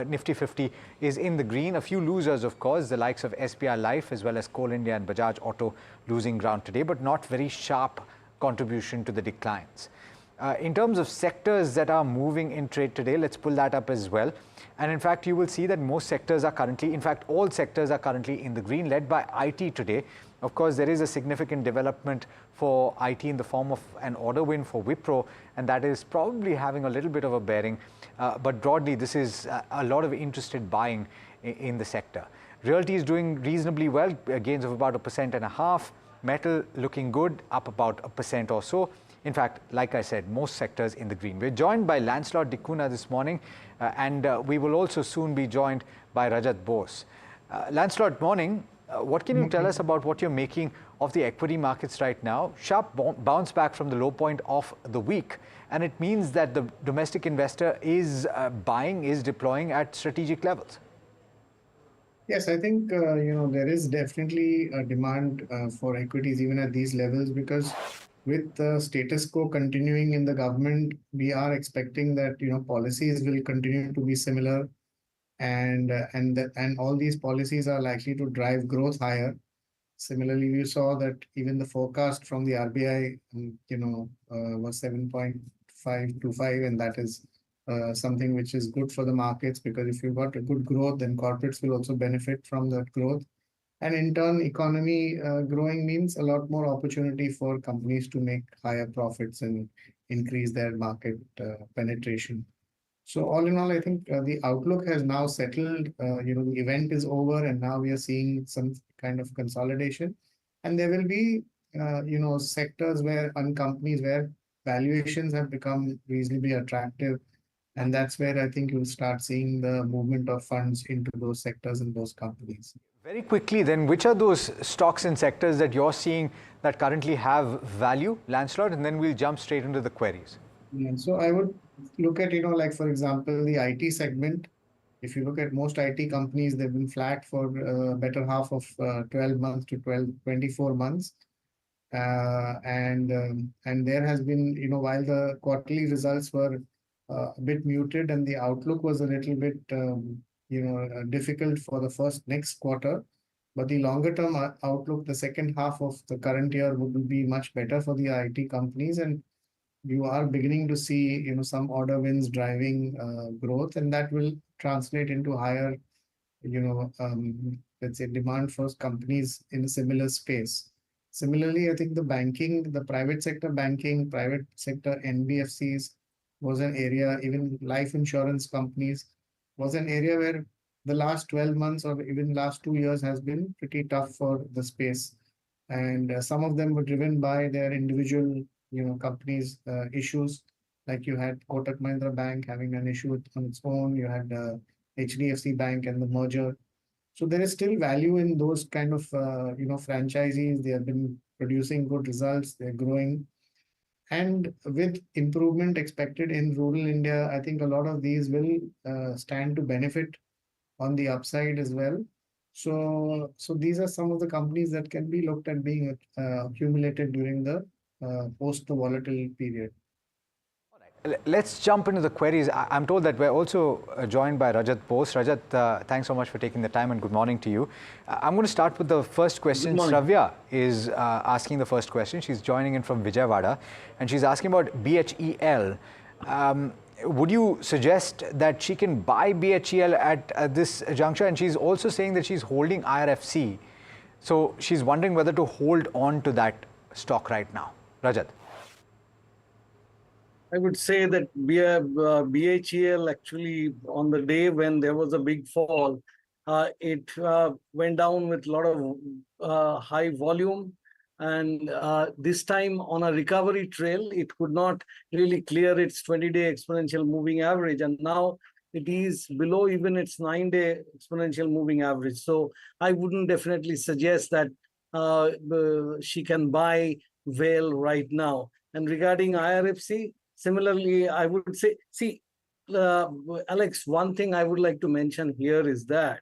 Nifty 50 is in the green. A few losers, of course, the likes of SBI Life as well as Coal India and Bajaj Auto losing ground today, but not very sharp contribution to the declines. In terms of sectors that are moving in trade today, let's pull that up as well. And in fact, you will see that most sectors are currently, in fact, all sectors are currently in the green, led by IT today. Of course, there is a significant development for IT in the form of an order win for Wipro, and that is probably having a little bit of a bearing. But broadly, this is a lot of interested buying in the sector. Realty is doing reasonably well, gains of about 1.5%. Metal looking good, up about 1% or so. In fact, like I said, most sectors in the green. We're joined by Lancelot Dicuna this morning, and we will also soon be joined by Rajat Bose. Lancelot, morning. What can you tell us about what you're making of the equity markets right now? Sharp bounce back from the low point of the week, and it means that the domestic investor is buying, is deploying at strategic levels. Yes, I think there is definitely a demand for equities even at these levels, because with the status quo continuing in the government, we are expecting that policies will continue to be similar, and all these policies are likely to drive growth higher. Similarly, we saw that even the forecast from the RBI, was 7.525, and that is something which is good for the markets, because if you've got a good growth, then corporates will also benefit from that growth. And in turn, economy growing means a lot more opportunity for companies to make higher profits and increase their market penetration. So all in all, I think the outlook has now settled. The event is over, and now we are seeing some kind of consolidation. And there will be, sectors and companies where valuations have become reasonably attractive. And that's where I think you'll start seeing the movement of funds into those sectors and those companies. Very quickly then, which are those stocks and sectors that you're seeing that currently have value, Lancelot? And then we'll jump straight into the queries. Yeah, so I would look at, like for example, the IT segment. If you look at most IT companies, they've been flat for better half of 12 months to 24 months. And there has been, while the quarterly results were a bit muted and the outlook was a little bit, difficult for the next quarter, but the longer term outlook, the second half of the current year would be much better for the IT companies, and you are beginning to see, some order wins driving growth, and that will translate into higher, let's say, demand for companies in a similar space. Similarly, I think the private sector banking, private sector NBFCs was an area, even life insurance companies was an area where the last 12 months or even last 2 years has been pretty tough for the space. And some of them were driven by their individual, companies' issues. Like you had Kotak Mahindra Bank having an issue on its own. You had HDFC Bank and the merger. So there is still value in those kind of, franchisees. They have been producing good results. They're growing. And with improvement expected in rural India, I think a lot of these will stand to benefit on the upside as well. So these are some of the companies that can be looked at being accumulated during the post-volatile period. Let's jump into the queries. I'm told that we're also joined by Rajat Bose. Rajat, thanks so much for taking the time, and good morning to you. I'm going to start with the first question. Shravya is asking the first question. She's joining in from Vijayawada, and she's asking about BHEL. Would you suggest that she can buy BHEL at this juncture? And she's also saying that she's holding IRFC. So she's wondering whether to hold on to that stock right now. Rajat. I would say that BHEL actually, on the day when there was a big fall, it went down with a lot of high volume. And this time on a recovery trail, it could not really clear its 20-day exponential moving average. And now it is below even its 9-day exponential moving average. So I wouldn't definitely suggest that she can buy WHALE right now. And regarding IRFC, similarly, I would say, Alex, one thing I would like to mention here is that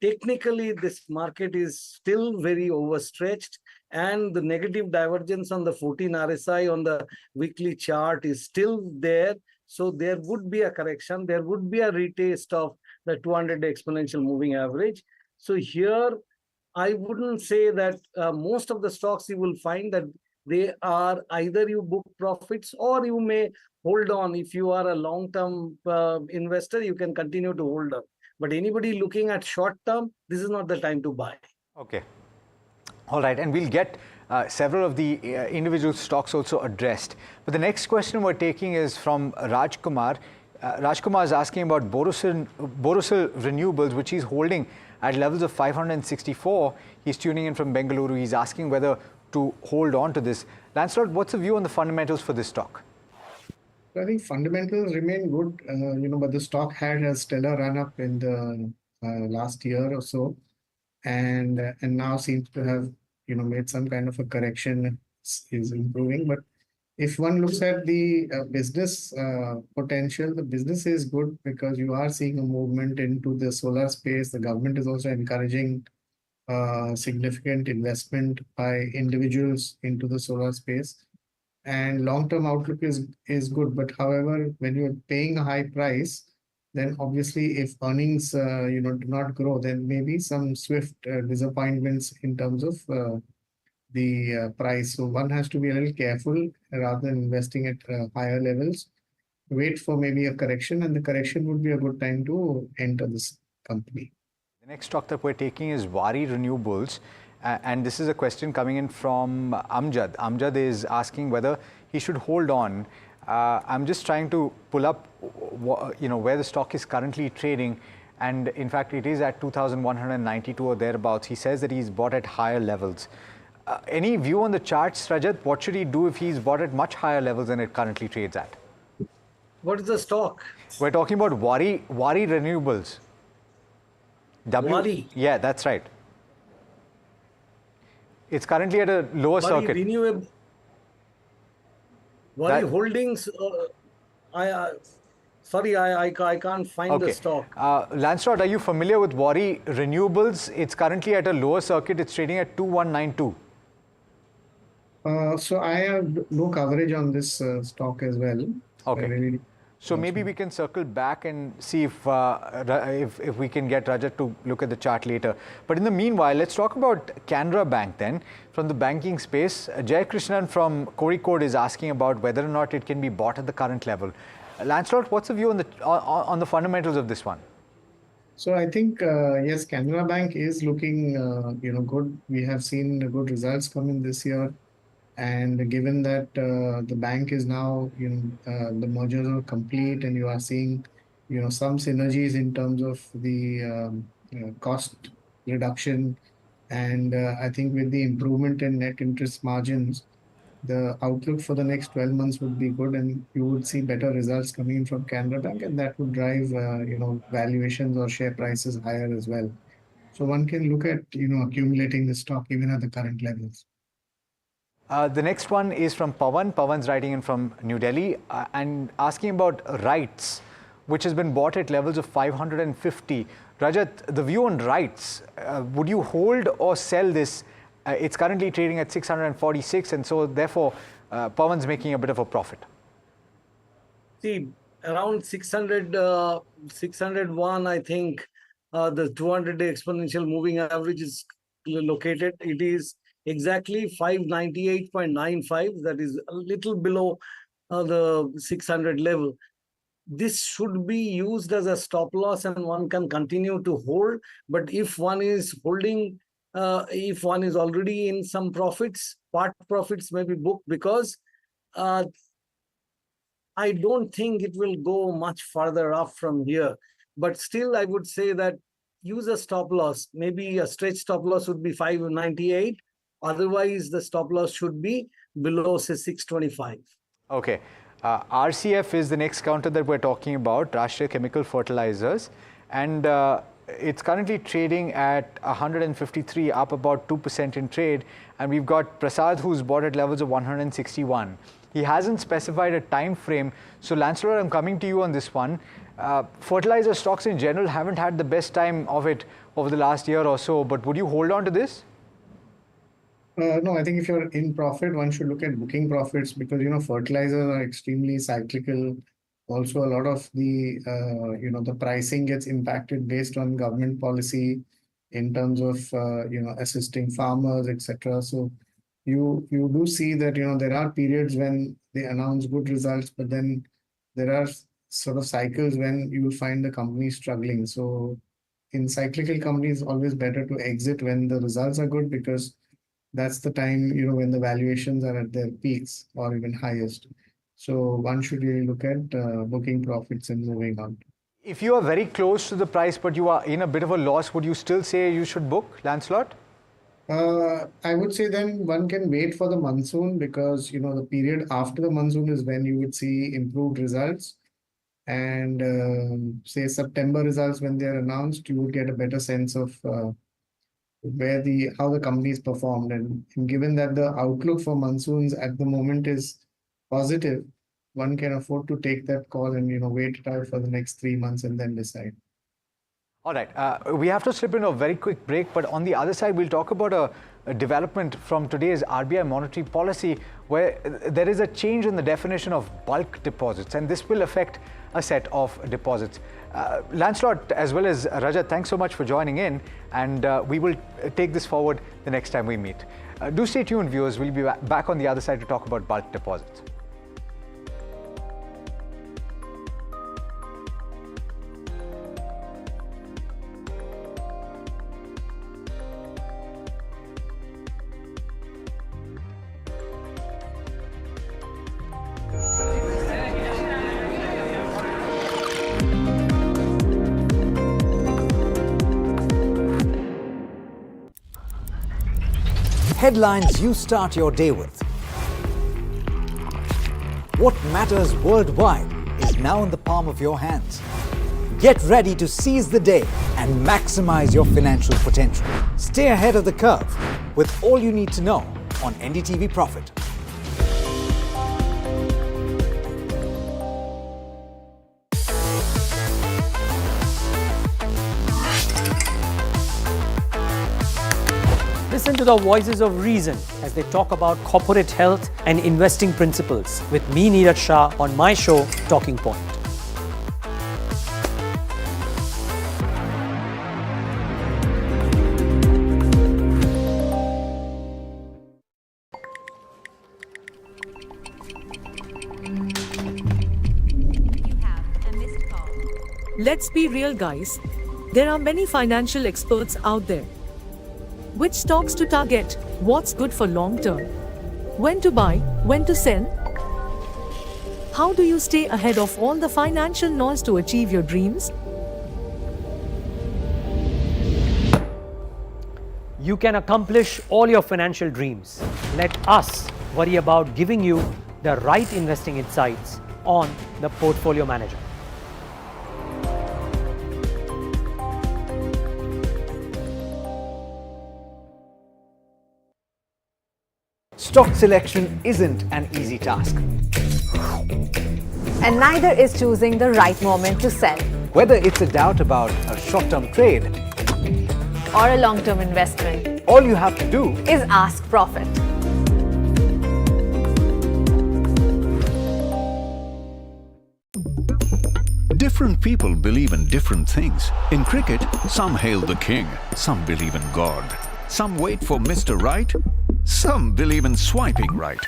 technically this market is still very overstretched, and the negative divergence on the 14 RSI on the weekly chart is still there. So there would be a correction. There would be a retest of the 200-day exponential moving average. So here, I wouldn't say that most of the stocks you will find that they are either you book profits or you may hold on. If you are a long-term investor, you can continue to hold on. But anybody looking at short-term, this is not the time to buy. Okay. All right, and we'll get several of the individual stocks also addressed. But the next question we're taking is from Raj Kumar. Raj Kumar is asking about Borosil Renewables, which he's holding at levels of 564. He's tuning in from Bengaluru. He's asking whether to hold on to this. Lancelot, what's the view on the fundamentals for this stock? I think fundamentals remain good, but the stock had a stellar run-up in the last year or so, and now seems to have made some kind of a correction, is improving. But if one looks at the business potential, the business is good because you are seeing a movement into the solar space. The government is also encouraging significant investment by individuals into the solar space. And long-term outlook is good. But however, when you're paying a high price, then obviously if earnings do not grow, then maybe some swift disappointments in terms of the price. So one has to be a little careful rather than investing at higher levels. Wait for maybe a correction, and the correction would be a good time to enter this company. The next stock that we're taking is RBI Renewables. And this is a question coming in from Amjad. Amjad is asking whether he should hold on. I'm just trying to pull up, where the stock is currently trading, and in fact, it is at 2,192 or thereabouts. He says that he's bought at higher levels. Any view on the charts, Rajat? What should he do if he's bought at much higher levels than it currently trades at? What is the stock? We're talking about RBI Renewables. RBI? Yeah, that's right. It's currently at a lower circuit. RBI Holdings. Sorry, I can't find the stock. Lancelot, are you familiar with RBI Renewables? It's currently at a lower circuit. It's trading at 2192. So I have no coverage on this stock as well. Okay. So maybe we can circle back and see if we can get Rajat to look at the chart later. But in the meanwhile, let's talk about Canara Bank then. From the banking space, Jay Krishnan from Kozhikode is asking about whether or not it can be bought at the current level. Lancelot, what's the view on the fundamentals of this one? So I think yes, Canara Bank is looking good. We have seen good results coming this year. And given that the bank is now, the mergers are complete, and you are seeing, some synergies in terms of the cost reduction, and I think with the improvement in net interest margins, the outlook for the next 12 months would be good, and you would see better results coming in from Canara Bank, and that would drive, valuations or share prices higher as well. So one can look at, accumulating the stock even at the current levels. The next one is from Pawan. Pawan's writing in from New Delhi and asking about RITES, which has been bought at levels of 550. Rajat, the view on RITES, would you hold or sell this? It's currently trading at 646, and so therefore Pawan's making a bit of a profit. See, around 601, I think the 200-day exponential moving average is located. It is exactly 598.95. That is a little below the 600 level. This should be used as a stop loss, and one can continue to hold. But if one is holding, if one is already in some profits, part profits may be booked, because I don't think it will go much further up from here. But still, I would say that use a stop loss. Maybe a stretch stop loss would be 598. Otherwise, the stop loss should be below, say, 625. Okay. RCF is the next counter that we're talking about, Rashtriya Chemical Fertilizers. And it's currently trading at 153, up about 2% in trade. And we've got Prasad, who's bought at levels of 161. He hasn't specified a time frame. So, Lancelot, I'm coming to you on this one. Fertilizer stocks in general haven't had the best time of it over the last year or so. But would you hold on to this? No, I think if you're in profit, one should look at booking profits, because, fertilizers are extremely cyclical. Also, a lot of the, the pricing gets impacted based on government policy in terms of, assisting farmers, etc. So, you do see that there are periods when they announce good results, but then there are sort of cycles when you will find the company struggling. So in cyclical companies, always better to exit when the results are good, because that's the time when the valuations are at their peaks or even highest. So one should really look at booking profits and moving on. If you are very close to the price but you are in a bit of a loss, would you still say you should book, Lancelot? I would say then one can wait for the monsoon, because the period after the monsoon is when you would see improved results. And say September results, when they are announced, you would get a better sense of how the companies performed. And given that the outlook for monsoons at the moment is positive, one can afford to take that call and wait it out for the next 3 months and then decide. All right, we have to slip into a very quick break, but on the other side, we'll talk about a development from today's RBI Monetary Policy, where there is a change in the definition of bulk deposits, and this will affect a set of deposits. Lancelot, as well as Rajat, thanks so much for joining in, and we will take this forward the next time we meet. Do stay tuned, viewers. We'll be back on the other side to talk about bulk deposits. Headlines you start your day with. What matters worldwide is now in the palm of your hands. Get ready to seize the day and maximize your financial potential. Stay ahead of the curve with all you need to know on NDTV Profit. Listen to the voices of reason as they talk about corporate health and investing principles with me, Neeraj Shah, on my show, Talking Point. Let's be real, guys. There are many financial experts out there. Which stocks to target, what's good for long term, when to buy, when to sell. How do you stay ahead of all the financial noise to achieve your dreams? You can accomplish all your financial dreams. Let us worry about giving you the right investing insights on the Portfolio Manager. Stock selection isn't an easy task. And neither is choosing the right moment to sell. Whether it's a doubt about a short-term trade or a long-term investment, all you have to do is ask Profit. Different people believe in different things. In cricket, some hail the king, some believe in God. Some wait for Mr. Right, some believe in swiping right.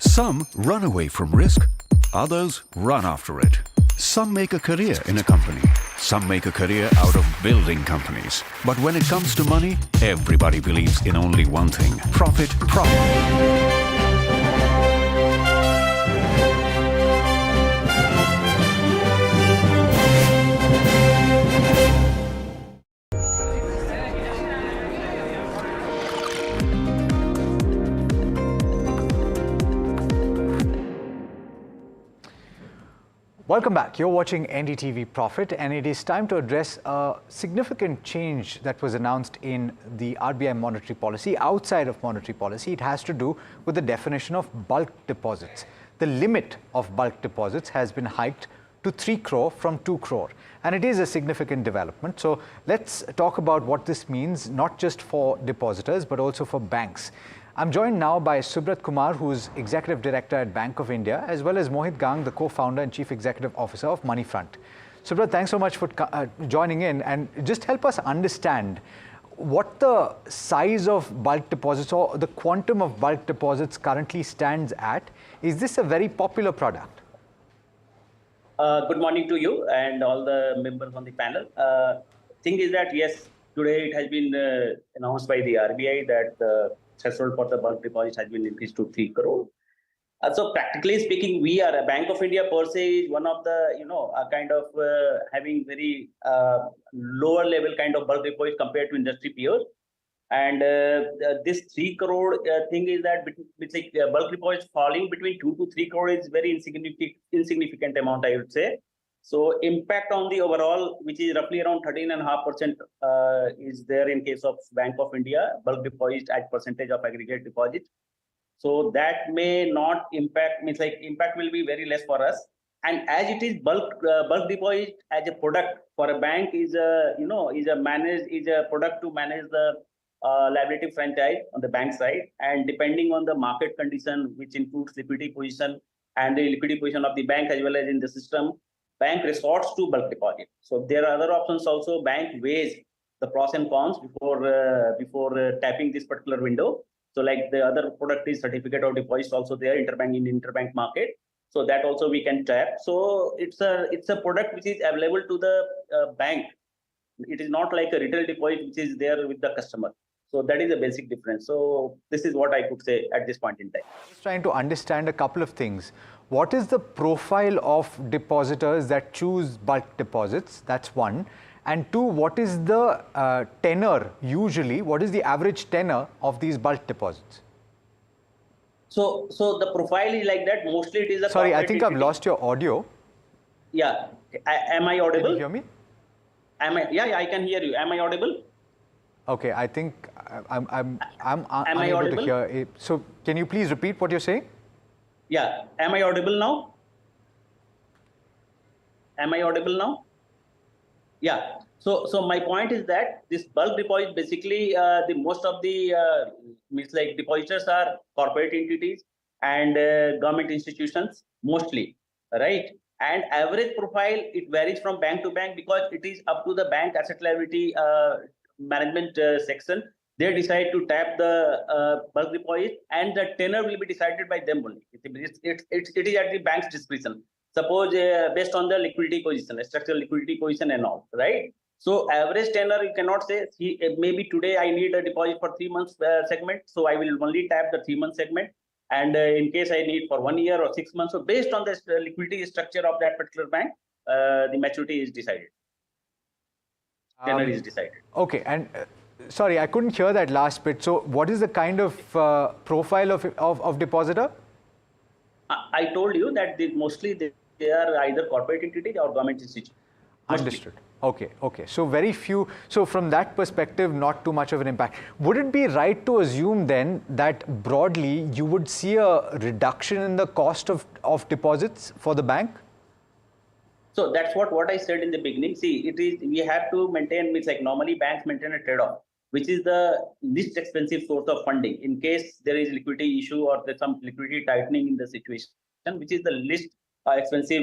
Some run away from risk, others run after it. Some make a career in a company, some make a career out of building companies. But when it comes to money, everybody believes in only one thing: profit, profit. Welcome back. You're watching NDTV Profit, and it is time to address a significant change that was announced in the RBI monetary policy. Outside of monetary policy, it has to do with the definition of bulk deposits. The limit of bulk deposits has been hiked to 3 crore from 2 crore, and it is a significant development. So let's talk about what this means, not just for depositors, but also for banks. I'm joined now by Subrat Kumar, who's Executive Director at Bank of India, as well as Mohit Gang, the co-founder and Chief Executive Officer of Moneyfront. Subrat, thanks so much for joining in, and just help us understand what the size of bulk deposits or the quantum of bulk deposits currently stands at? Is this a very popular product? Good morning to you and all the members on the panel. Thing is that, yes, today it has been announced by the RBI that the threshold for the bulk deposit has been increased to 3 crore. So practically speaking, we are a Bank of India per se is one of the, kind of having very lower level kind of bulk deposit compared to industry peers. And this 3 crore thing is that it's like bulk deposits falling between 2 to 3 crore is very insignificant amount, I would say. So impact on the overall, which is roughly around 13.5% is there in case of Bank of India, bulk deposit as percentage of aggregate deposit. So that may not impact, impact will be very less for us. And as it is bulk deposit as a product for a bank is a product to manage the liability franchise on the bank side, and depending on the market condition, which includes liquidity position and the liquidity position of the bank as well as in the system, bank resorts to bulk deposit. So there are other options also. Bank weighs the pros and cons before tapping this particular window. So like the other product is certificate of deposit also there, interbank market. So that also we can tap. So it's a product which is available to the bank. It is not like a retail deposit which is there with the customer. So that is a basic difference. So this is what I could say at this point in time. Just trying to understand a couple of things. What is the profile of depositors that choose bulk deposits? That's one. And two, what is the tenor usually? What is the average tenor of these bulk deposits? So the profile is like that. Mostly it is a... Sorry, I think I've lost your audio. Yeah. Am I audible? Can you hear me? Yeah, I can hear you. Am I audible? Okay, I think I'm unable to hear it. So can you please repeat what you're saying? Yeah. Am I audible now? Am I audible now? Yeah. So my point is that this bulk deposit basically the most of the depositors are corporate entities and government institutions mostly, right? And average profile, it varies from bank to bank because it is up to the bank asset liability management section. They decide to tap the bulk deposit, and the tenor will be decided by them only. It is at the bank's discretion. Suppose based on the liquidity position, structural liquidity position and all, right? So average tenor, you cannot say, maybe today I need a deposit for 3 months segment, so I will only tap the 3-month segment. And in case I need for 1 year or 6 months, so based on the liquidity structure of that particular bank, the maturity is decided. Tenor is decided. Okay, and sorry, I couldn't hear that last bit. So what is the kind of profile of depositor? I told you that mostly they are either corporate entities or government institutions. Understood. Okay. So very few. So from that perspective, not too much of an impact. Would it be right to assume then that broadly you would see a reduction in the cost of deposits for the bank? So that's what I said in the beginning. See, we have to maintain, normally banks maintain a trade-off, which is the least expensive source of funding in case there is liquidity issue or there's some liquidity tightening in the situation, which is the least expensive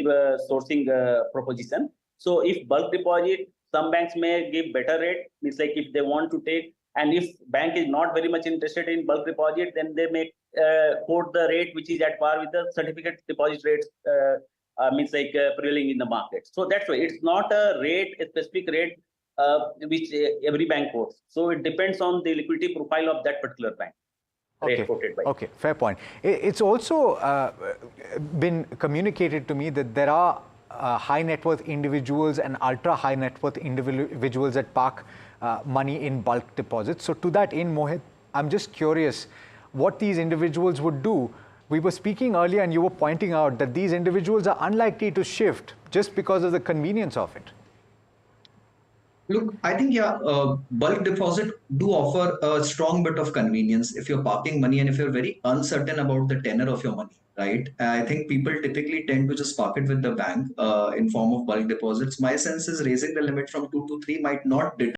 sourcing proposition. So if bulk deposit, some banks may give better rate, if they want to take, and if bank is not very much interested in bulk deposit, then they may quote the rate which is at par with the certificate deposit rates prevailing in the market. So that's why it's not a specific rate which every bank quotes. So it depends on the liquidity profile of that particular bank. Okay, fair point. It's also been communicated to me that there are high net worth individuals and ultra high net worth individuals that park money in bulk deposits. So to that end, Mohit, I'm just curious what these individuals would do. We were speaking earlier and you were pointing out that these individuals are unlikely to shift just because of the convenience of it. Look, I think, bulk deposit do offer a strong bit of convenience if you're parking money and if you're very uncertain about the tenor of your money, right? I think people typically tend to just park it with the bank in form of bulk deposits. My sense is raising the limit from 2 to 3 might not deter